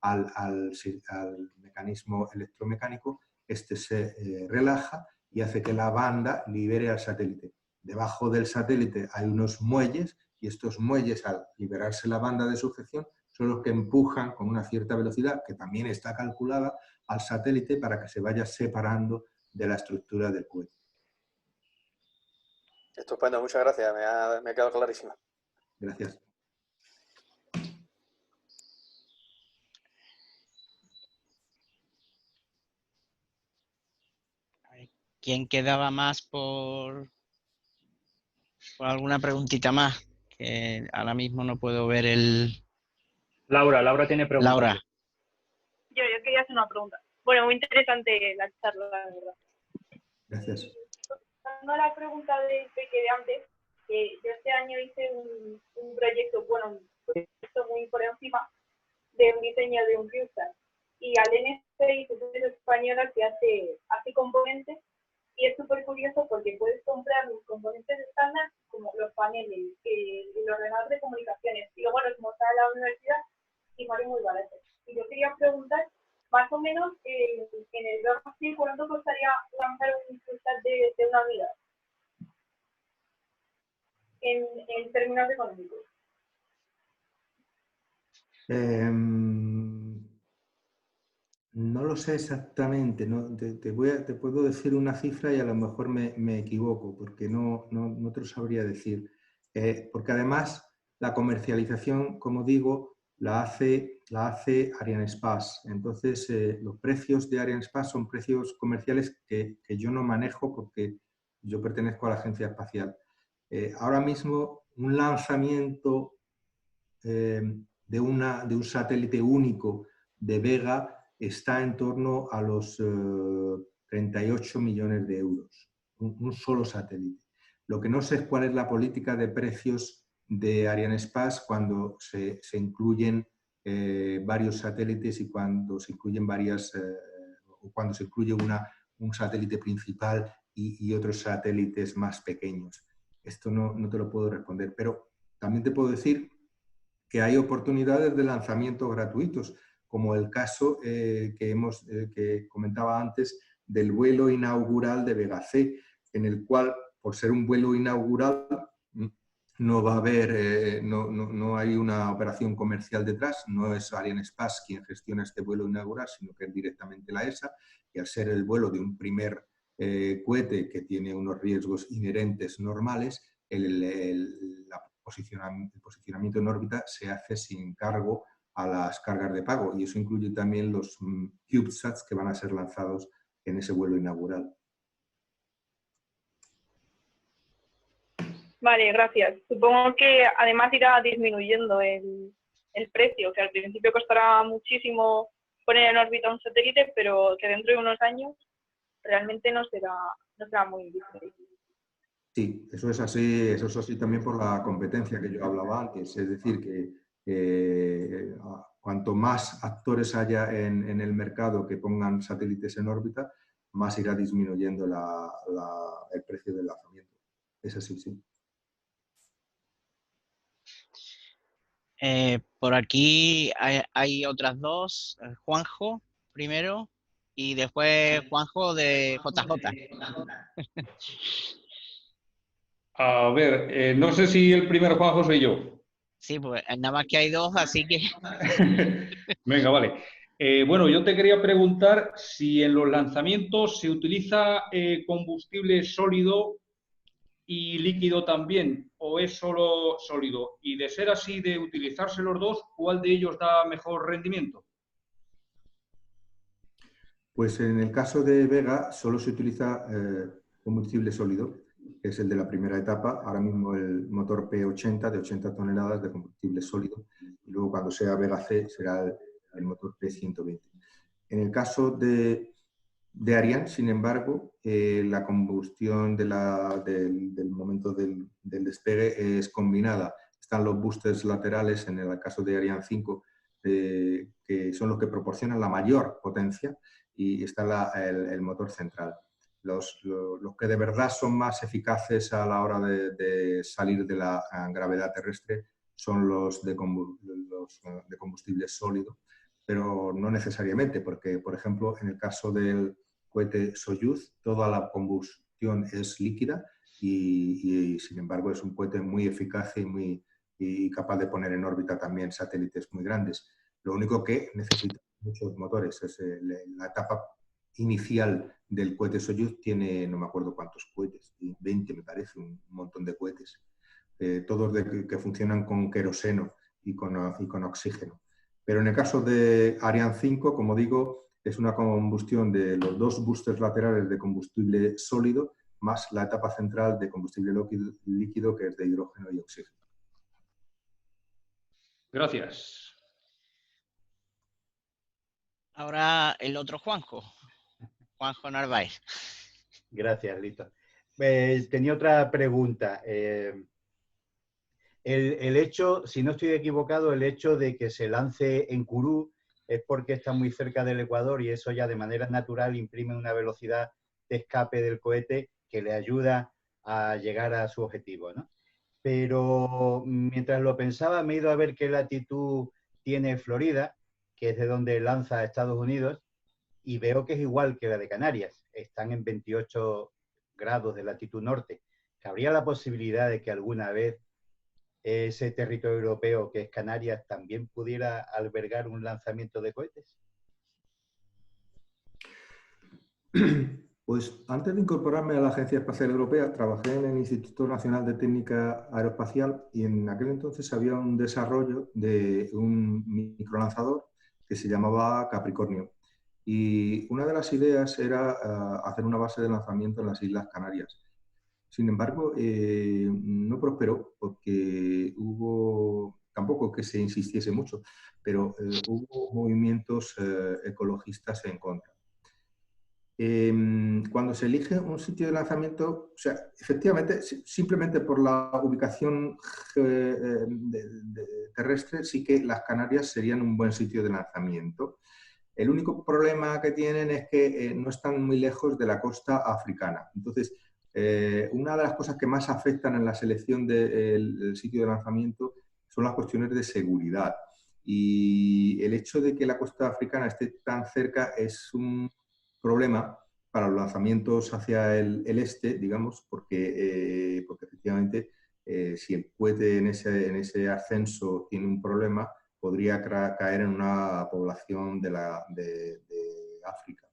al mecanismo electromecánico, este se relaja y hace que la banda libere al satélite. Debajo del satélite hay unos muelles y estos muelles, al liberarse la banda de sujeción, son los que empujan con una cierta velocidad, que también está calculada, al satélite para que se vaya separando de la estructura del cohete. Estupendo, muchas gracias, me ha quedado clarísimo. Gracias. ¿Quién quedaba más por alguna preguntita más? Que ahora mismo no puedo ver el... Laura tiene preguntas. Laura. Yo quería hacer una pregunta. Bueno, muy interesante la charla, la verdad. Gracias. No la pregunta de Peque de antes, que yo este año hice un proyecto, bueno, un proyecto muy por encima de un diseño de un CubeSat. Y Allen Space es una española que hace componentes y es súper curioso porque puedes comprar los componentes estándar como los paneles, el ordenador de comunicaciones y luego los montas en la universidad y salen muy baratos. Y yo quería preguntar, más o menos, en el Dorothy, ¿cuánto costaría lanzar un CubeSat de una unidad? En términos económicos. No lo sé exactamente, ¿no? Te puedo decir una cifra y a lo mejor me equivoco, porque no te lo sabría decir. Porque además la comercialización, como digo, la hace Arianespace. Entonces, los precios de Arianespace son precios comerciales que yo no manejo porque yo pertenezco a la agencia espacial. Ahora mismo, un lanzamiento de un satélite único de Vega está en torno a los 38 millones de euros, un solo satélite. Lo que no sé es cuál es la política de precios de Arianespace cuando se incluyen varios satélites y cuando se incluyen o cuando se incluye un satélite principal y otros satélites más pequeños. Esto no te lo puedo responder, pero también te puedo decir que hay oportunidades de lanzamiento gratuitos, como el caso que comentaba antes del vuelo inaugural de Vega C, en el cual, por ser un vuelo inaugural, no va a haber, no hay una operación comercial detrás, no es Arianespace quien gestiona este vuelo inaugural, sino que es directamente la ESA, y al ser el vuelo de un primer cohete que tiene unos riesgos inherentes normales, la posicionamiento en órbita se hace sin cargo a las cargas de pago, y eso incluye también los CubeSats que van a ser lanzados en ese vuelo inaugural. Vale, gracias. Supongo que además irá disminuyendo el precio, que al principio costará muchísimo poner en órbita un satélite, pero que dentro de unos años realmente no será muy difícil. Sí, eso es así también por la competencia que yo hablaba antes, es decir, que cuanto más actores haya en el mercado que pongan satélites en órbita, más irá disminuyendo el precio del lanzamiento. Es así, sí. Por aquí hay otras dos. Juanjo primero y después Juanjo de JJ. A ver, no sé si el primer Juanjo soy yo. Sí, pues nada más que hay dos, así que... Venga, vale. Bueno, yo te quería preguntar si en los lanzamientos se utiliza combustible sólido y líquido también, o es solo sólido. Y de ser así, de utilizarse los dos, ¿cuál de ellos da mejor rendimiento? Pues en el caso de Vega solo se utiliza combustible sólido, que es el de la primera etapa. Ahora mismo el motor P80 de 80 toneladas de combustible sólido, y luego cuando sea Vega C será el motor P120. En el caso de Ariane, sin embargo, la combustión del momento del despegue es combinada. Están los boosters laterales, en el caso de Ariane 5, que son los que proporcionan la mayor potencia, y está el motor central. Los que de verdad son más eficaces a la hora de salir de la gravedad terrestre son los de combustible sólido, pero no necesariamente, porque, por ejemplo, en el caso del cohete Soyuz, toda la combustión es líquida y sin embargo, es un cohete muy eficaz y capaz de poner en órbita también satélites muy grandes. Lo único que necesita muchos motores. La etapa inicial del cohete Soyuz tiene, no me acuerdo cuántos cohetes, 20 me parece, un montón de cohetes, todos que funcionan con queroseno y con oxígeno. Pero en el caso de Ariane 5, como digo, es una combustión de los dos boosters laterales de combustible sólido más la etapa central de combustible líquido, que es de hidrógeno y oxígeno. Gracias. Ahora el otro Juanjo, Juanjo Narváez. Gracias, Lito. Tenía otra pregunta. El hecho, si no estoy equivocado, el hecho de que se lance en Kourou es porque está muy cerca del Ecuador y eso ya de manera natural imprime una velocidad de escape del cohete que le ayuda a llegar a su objetivo, ¿no? Pero mientras lo pensaba me he ido a ver qué latitud tiene Florida, que es de donde lanza a Estados Unidos, y veo que es igual que la de Canarias. Están en 28 grados de latitud norte. ¿Habría la posibilidad de que alguna vez ese territorio europeo que es Canarias también pudiera albergar un lanzamiento de cohetes? Pues antes de incorporarme a la Agencia Espacial Europea, trabajé en el Instituto Nacional de Técnica Aeroespacial y en aquel entonces había un desarrollo de un microlanzador que se llamaba Capricornio. Y una de las ideas era hacer una base de lanzamiento en las Islas Canarias. Sin embargo, no prosperó porque hubo, tampoco que se insistiese mucho, pero hubo movimientos ecologistas en contra. Cuando se elige un sitio de lanzamiento, o sea, efectivamente, simplemente por la ubicación terrestre, sí que las Canarias serían un buen sitio de lanzamiento. El único problema que tienen es que no están muy lejos de la costa africana. Entonces, una de las cosas que más afectan en la selección del sitio de lanzamiento son las cuestiones de seguridad. Y el hecho de que la costa africana esté tan cerca es un problema para los lanzamientos hacia el este, digamos, porque efectivamente si el cohete en ese ascenso tiene un problema, podría caer en una población de África.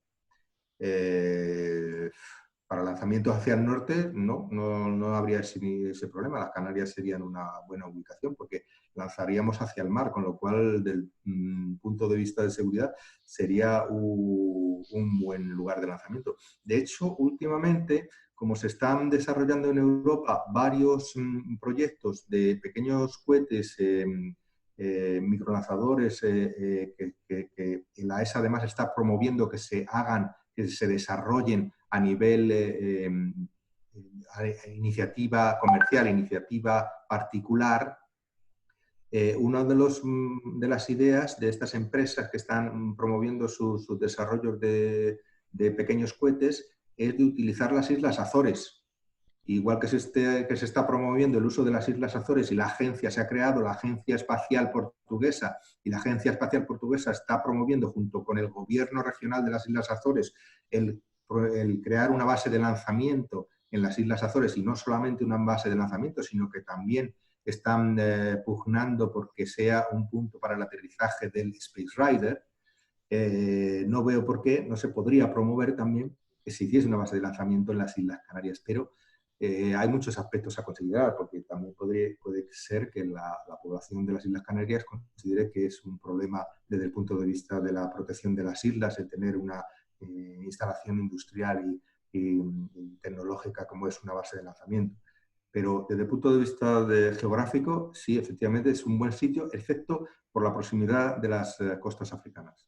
para lanzamientos hacia el norte no habría ese problema. Las Canarias serían una buena ubicación porque lanzaríamos hacia el mar, con lo cual, del punto de vista de seguridad, sería un buen lugar de lanzamiento. De hecho, últimamente, como se están desarrollando en Europa varios proyectos de pequeños cohetes microlanzadores que la ESA además está promoviendo que se hagan, que se desarrollen a nivel iniciativa comercial, iniciativa particular. Una de las ideas de estas empresas que están promoviendo sus desarrollos de pequeños cohetes es de utilizar las Islas Azores. Igual que se está promoviendo el uso de las Islas Azores y se ha creado la Agencia Espacial Portuguesa, y la Agencia Espacial Portuguesa está promoviendo junto con el gobierno regional de las Islas Azores el crear una base de lanzamiento en las Islas Azores, y no solamente una base de lanzamiento, sino que también están pugnando porque sea un punto para el aterrizaje del Space Rider. No veo por qué no se podría promover también que se hiciese una base de lanzamiento en las Islas Canarias, pero hay muchos aspectos a considerar, porque también puede ser que la población de las Islas Canarias considere que es un problema desde el punto de vista de la protección de las islas, el tener una instalación industrial y tecnológica como es una base de lanzamiento. Pero desde el punto de vista geográfico, sí, efectivamente es un buen sitio, excepto por la proximidad de las costas africanas.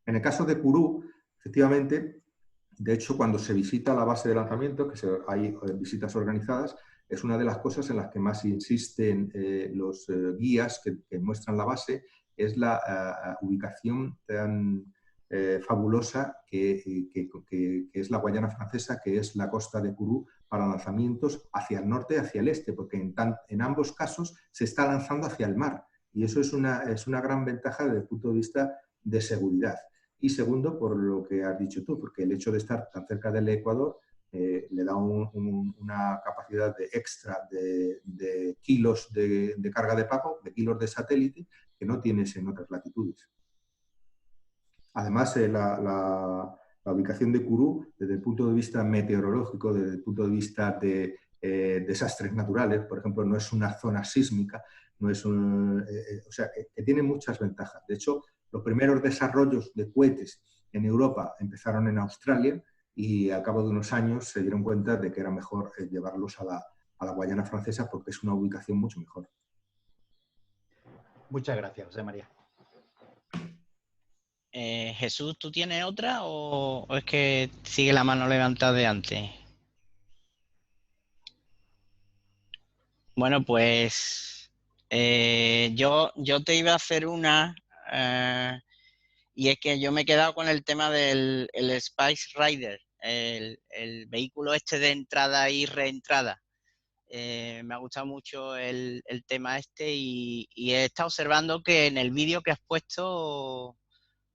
En el caso de Kourou, efectivamente, de hecho, cuando se visita la base de lanzamiento, hay visitas organizadas, es una de las cosas en las que más insisten los guías que muestran la base, es la ubicación tan fabulosa que es la Guayana Francesa, que es la costa de Kourou, para lanzamientos hacia el norte y hacia el este, porque en ambos casos se está lanzando hacia el mar, y eso es una gran ventaja desde el punto de vista de seguridad. Y segundo, por lo que has dicho tú, porque el hecho de estar tan cerca del Ecuador le da una capacidad extra de kilos de carga de pago, de kilos de satélite, que no tienes en otras latitudes. Además, la ubicación de Kourou, desde el punto de vista meteorológico, desde el punto de vista de desastres naturales, por ejemplo, no es una zona sísmica, o sea, que tiene muchas ventajas. De hecho, los primeros desarrollos de cohetes en Europa empezaron en Australia, y al cabo de unos años se dieron cuenta de que era mejor llevarlos a la Guayana Francesa, porque es una ubicación mucho mejor. Muchas gracias, José María. Jesús, ¿tú tienes otra o es que sigue la mano levantada de antes? Bueno, pues yo te iba a hacer una, y es que yo me he quedado con el tema del Space Rider, el vehículo este de entrada y reentrada. Me ha gustado mucho el tema este, y he estado observando que en el vídeo que has puesto,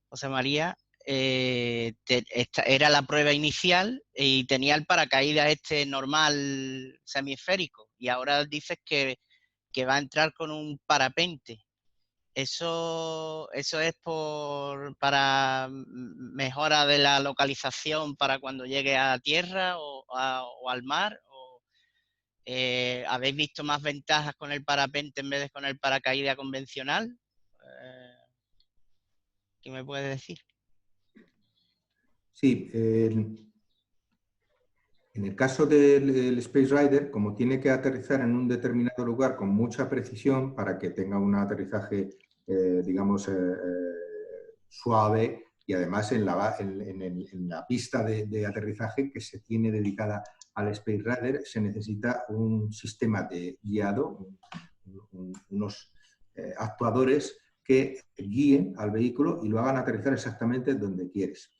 José María, era la prueba inicial y tenía el paracaídas este normal semiesférico, y ahora dices que va a entrar con un parapente. ¿Eso es para mejora de la localización para cuando llegue a tierra o al mar? ¿Habéis visto más ventajas con el parapente en vez de con el paracaídas convencional? ¿Qué me puedes decir? Sí, en el caso del Space Rider, como tiene que aterrizar en un determinado lugar con mucha precisión para que tenga un aterrizaje, digamos, suave, y además en la pista de aterrizaje que se tiene dedicada al Space Rider se necesita un sistema de guiado, unos actuadores que guíen al vehículo y lo hagan aterrizar exactamente donde quieres.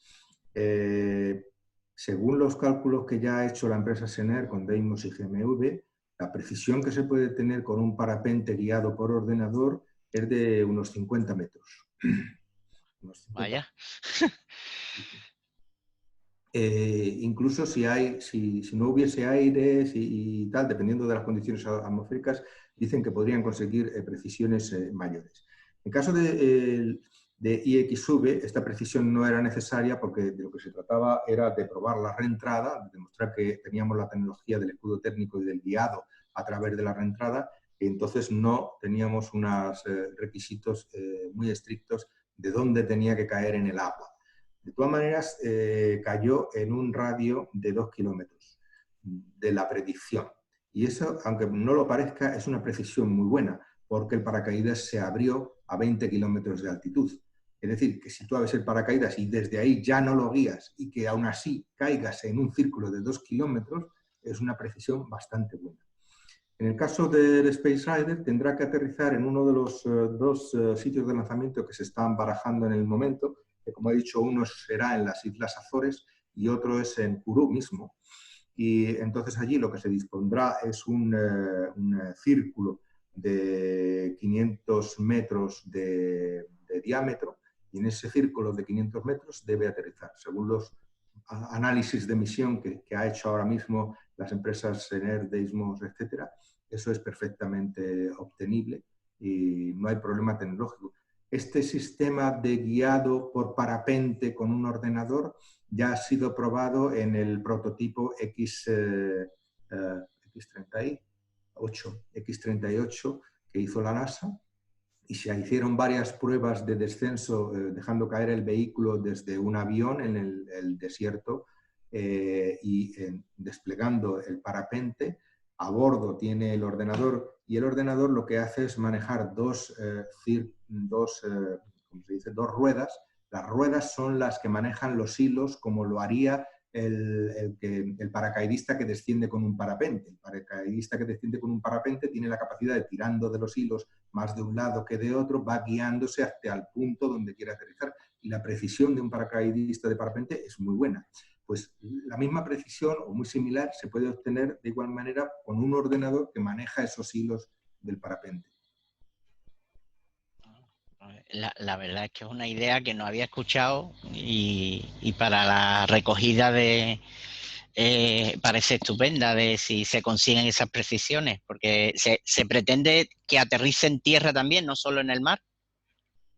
Según los cálculos que ya ha hecho la empresa Sener con Deimos y GMV, la precisión que se puede tener con un parapente guiado por ordenador es de unos 50 metros. Vaya. Incluso si no hubiese aire y tal, dependiendo de las condiciones atmosféricas, dicen que podrían conseguir precisiones mayores. En caso de de IXV, esta precisión no era necesaria porque de lo que se trataba era de probar la reentrada, de demostrar que teníamos la tecnología del escudo técnico y del guiado a través de la reentrada, y entonces no teníamos unos requisitos muy estrictos de dónde tenía que caer en el agua. De todas maneras, cayó en un radio de 2 kilómetros de la predicción. Y eso, aunque no lo parezca, es una precisión muy buena, porque el paracaídas se abrió a 20 kilómetros de altitud. Es decir, que si tú abres el paracaídas y desde ahí ya no lo guías y que aún así caigas en un círculo de 2 kilómetros, es una precisión bastante buena. En el caso del Space Rider, tendrá que aterrizar en uno de los dos sitios de lanzamiento que se están barajando en el momento, que como he dicho, uno será en las Islas Azores y otro es en Kourou mismo. Y entonces allí lo que se dispondrá es un círculo de 500 metros de diámetro, y en ese círculo de 500 metros debe aterrizar, según los análisis de misión que ha hecho ahora mismo las empresas Ener, Deimos, etcétera. Eso es perfectamente obtenible y no hay problema tecnológico. Este sistema de guiado por parapente con un ordenador ya ha sido probado en el prototipo X-38 que hizo la NASA, y se hicieron varias pruebas de descenso dejando caer el vehículo desde un avión en el desierto y desplegando el parapente. A bordo tiene el ordenador, y el ordenador lo que hace es manejar dos ruedas. Las ruedas son las que manejan los hilos, como lo haría el paracaidista que desciende con un parapente. El paracaidista que desciende con un parapente tiene la capacidad de, tirando de los hilos más de un lado que de otro, va guiándose hasta el punto donde quiere aterrizar. Y la precisión de un paracaidista de parapente es muy buena. Pues la misma precisión o muy similar se puede obtener de igual manera con un ordenador que maneja esos hilos del parapente. La verdad es que es una idea que no había escuchado y para la recogida parece estupenda de si se consiguen esas precisiones, porque se pretende que aterrice en tierra también, no solo en el mar.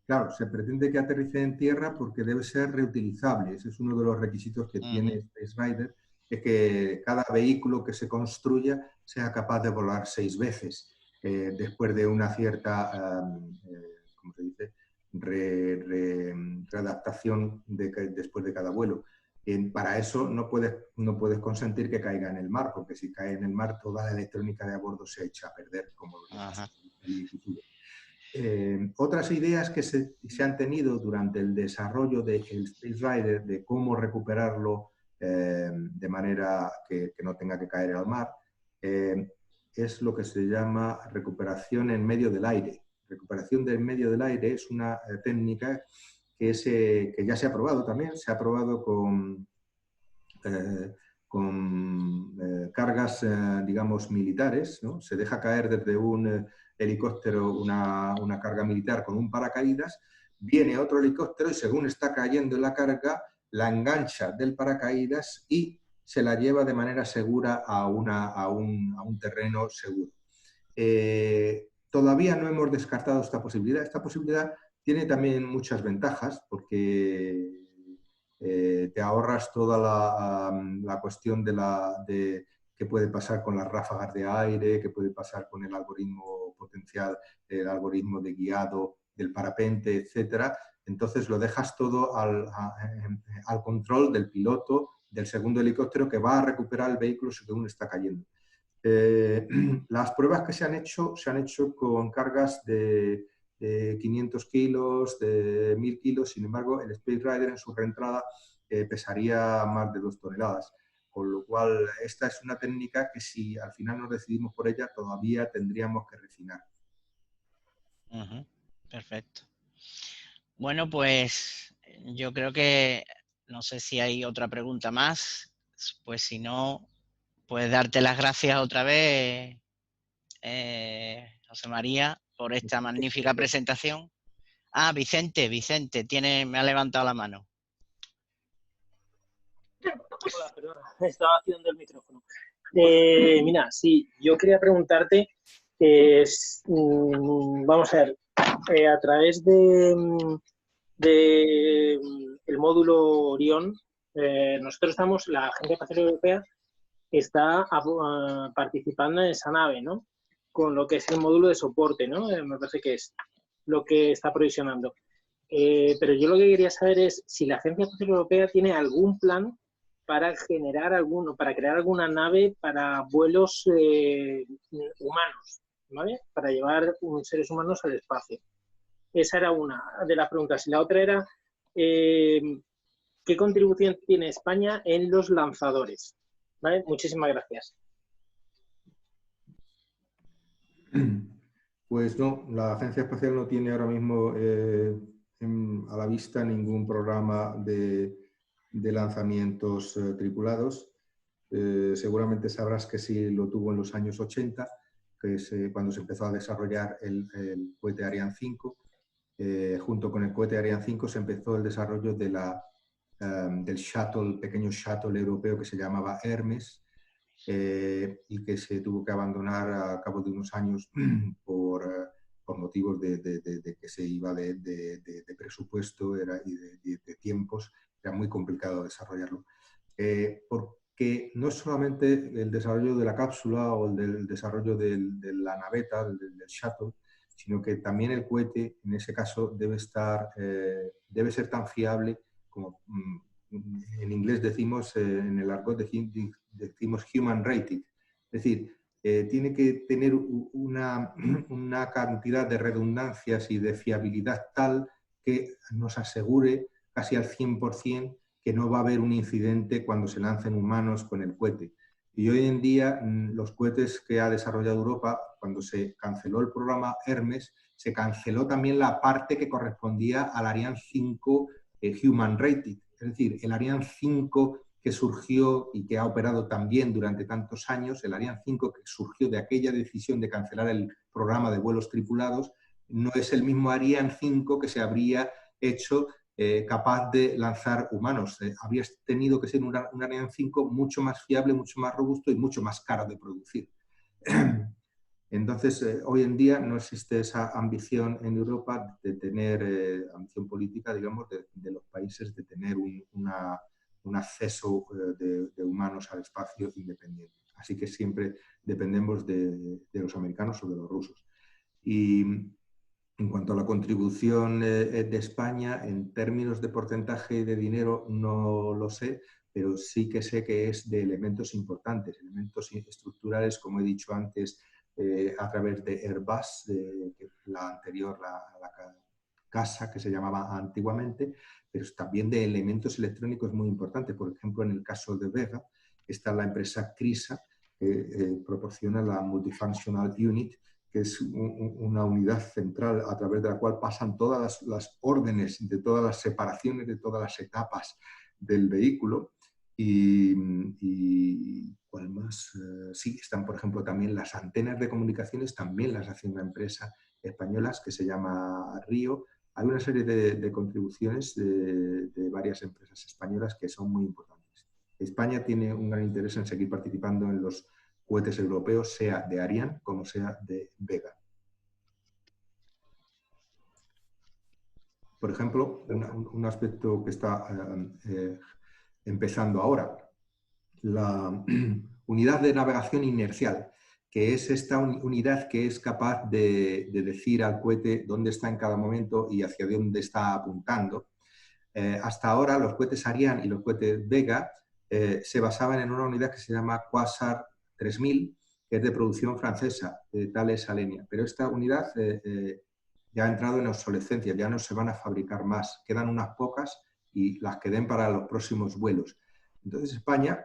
Claro, se pretende que aterrice en tierra porque debe ser reutilizable. Ese es uno de los requisitos que tiene Space Rider, es que cada vehículo que se construya sea capaz de volar 6 veces después de una cierta, ¿cómo se dice?, readaptación después de cada vuelo. Para eso no puedes consentir que caiga en el mar, porque si cae en el mar toda la electrónica de a bordo se echa a perder, como lo dice. Otras ideas que se han tenido durante el desarrollo del Space Rider, de cómo recuperarlo de manera que no tenga que caer al mar, es lo que se llama recuperación en medio del aire. Recuperación del medio del aire es una técnica que ya se ha probado también. Se ha probado con cargas, digamos, militares, ¿no? Se deja caer desde un helicóptero una carga militar con un paracaídas, viene otro helicóptero y según está cayendo la carga, la engancha del paracaídas y se la lleva de manera segura a un terreno seguro. Todavía no hemos descartado esta posibilidad. Esta posibilidad tiene también muchas ventajas porque te ahorras toda la cuestión de qué puede pasar con las ráfagas de aire, qué puede pasar con el algoritmo potencial, el algoritmo de guiado del parapente, etc. Entonces lo dejas todo al control del piloto del segundo helicóptero que va a recuperar el vehículo según está cayendo. Las pruebas que se han hecho con cargas de 500 kilos, de 1000 kilos, sin embargo el Space Rider en su reentrada pesaría más de 2 toneladas. Con lo cual, esta es una técnica que si al final nos decidimos por ella, todavía tendríamos que refinar. Perfecto. Bueno, pues yo creo que, no sé si hay otra pregunta más, pues si no, pues darte las gracias otra vez, José María, por esta magnífica presentación. Ah, Vicente, me ha levantado la mano. Hola, perdona, estaba haciendo el micrófono. Mira, sí, yo quería preguntarte, vamos a ver, a través de de el módulo Orión, nosotros estamos, la Agencia Espacial Europea está participando en esa nave, ¿no? Con lo que es el módulo de soporte, ¿no? Me parece que es lo que está provisionando. Pero yo lo que quería saber es si la Agencia Espacial Europea tiene algún plan para para crear alguna nave para vuelos humanos, ¿vale? Para llevar seres humanos al espacio. Esa era una de las preguntas. Y la otra era, ¿qué contribución tiene España en los lanzadores? ¿Vale? Muchísimas gracias. Pues no, la Agencia Espacial no tiene ahora mismo a la vista ningún programa de lanzamientos tripulados. Seguramente sabrás que sí lo tuvo en los años 80, que es cuando se empezó a desarrollar el cohete Ariane 5. Junto con el cohete Ariane 5 se empezó el desarrollo de del shuttle, pequeño shuttle europeo que se llamaba Hermes, y que se tuvo que abandonar a cabo de unos años por motivos de que se iba de presupuesto y de tiempos. Era muy complicado desarrollarlo. Porque no es solamente el desarrollo de la cápsula o el desarrollo de la naveta, del shuttle, sino que también el cohete, en ese caso, debe ser tan fiable como en inglés decimos, en el argot decimos human rated. Es decir, tiene que tener una cantidad de redundancias y de fiabilidad tal que nos asegure casi al 100% que no va a haber un incidente cuando se lancen humanos con el cohete. Y hoy en día los cohetes que ha desarrollado Europa, cuando se canceló el programa Hermes, se canceló también la parte que correspondía al Ariane 5 Human Rated. Es decir, el Ariane 5 que surgió y que ha operado también durante tantos años, el Ariane 5 que surgió de aquella decisión de cancelar el programa de vuelos tripulados, no es el mismo Ariane 5 que se habría hecho capaz de lanzar humanos. Habría tenido que ser un Ariane 5 mucho más fiable, mucho más robusto y mucho más caro de producir. Entonces, hoy en día no existe esa ambición en Europa de tener, ambición política, digamos, de los países de tener un acceso de humanos al espacio independiente. Así que siempre dependemos de los americanos o de los rusos. Y en cuanto a la contribución de España, en términos de porcentaje de dinero no lo sé, pero sí que sé que es de elementos importantes, elementos estructurales, como he dicho antes, a través de Airbus, la anterior, la casa que se llamaba antiguamente, pero también de elementos electrónicos muy importantes. Por ejemplo, en el caso de Vega, está la empresa CRISA, que proporciona la Multifunctional Unit, que es una unidad central a través de la cual pasan todas las órdenes de todas las separaciones, de todas las etapas del vehículo. Y ¿cuál más? Sí, están, por ejemplo, también las antenas de comunicaciones, también las hace una empresa española que se llama Río. Hay una serie de contribuciones de varias empresas españolas que son muy importantes. España tiene un gran interés en seguir participando en los cohetes europeos, sea de Ariane como sea de Vega. Por ejemplo, un aspecto que está empezando ahora, la unidad de navegación inercial, que es esta unidad que es capaz de decir al cohete dónde está en cada momento y hacia dónde está apuntando. Hasta ahora los cohetes Ariane y los cohetes Vega se basaban en una unidad que se llama Quasar 3000, que es de producción francesa, de Thales Alenia. Pero esta unidad ya ha entrado en obsolescencia, ya no se van a fabricar más. Quedan unas pocas y las que den para los próximos vuelos. Entonces España,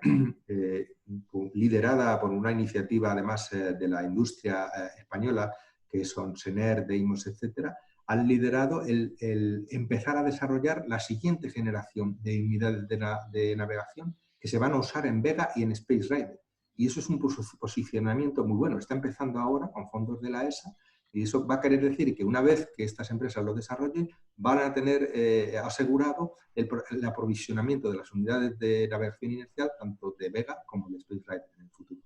liderada por una iniciativa además de la industria española, que son SENER, Deimos, etcétera, han liderado el empezar a desarrollar la siguiente generación de unidades de navegación que se van a usar en Vega y en Space Rider. Y eso es un posicionamiento muy bueno. Está empezando ahora con fondos de la ESA y eso va a querer decir que una vez que estas empresas lo desarrollen, van a tener asegurado el aprovisionamiento de las unidades de navegación inercial, tanto de Vega como de Space Rider en el futuro.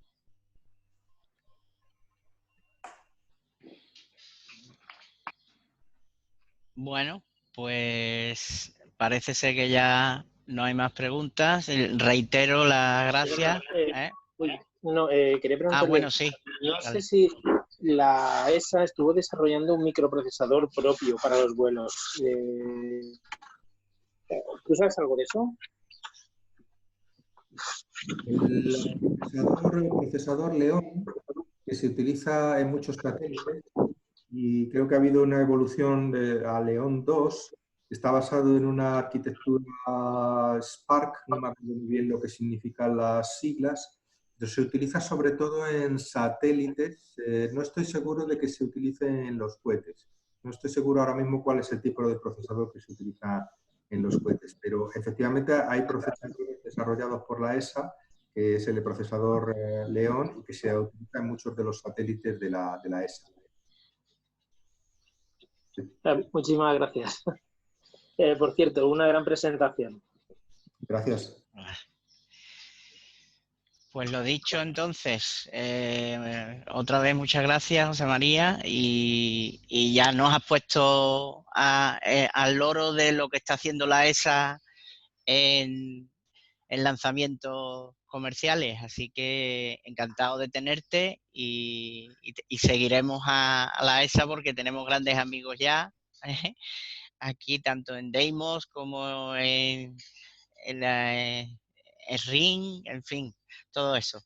Bueno, Pues parece ser que ya no hay más preguntas. Reitero las gracias. Quería preguntarle, bueno, sí. No sé si la ESA estuvo desarrollando un microprocesador propio para los vuelos. ¿Tú sabes algo de eso? El procesador León, que se utiliza en muchos satélites, y creo que ha habido una evolución a León 2, está basado en una arquitectura Spark, no me acuerdo muy bien lo que significan las siglas, pero se utiliza sobre todo en satélites. No estoy seguro de que se utilice en los cohetes. No estoy seguro ahora mismo cuál es el tipo de procesador que se utiliza en los cohetes, pero efectivamente hay procesadores desarrollados por la ESA, que es el procesador León, y que se utiliza en muchos de los satélites de la ESA. Muchísimas gracias. Por cierto, una gran presentación. Gracias. Pues lo dicho, entonces, otra vez muchas gracias, José María, y ya nos has puesto al loro de lo que está haciendo la ESA en lanzamientos comerciales, así que encantado de tenerte y seguiremos a la ESA porque tenemos grandes amigos ya aquí, tanto en Deimos como en RING, en fin, todo eso.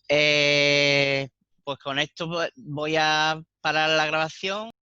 Pues con esto voy a parar la grabación.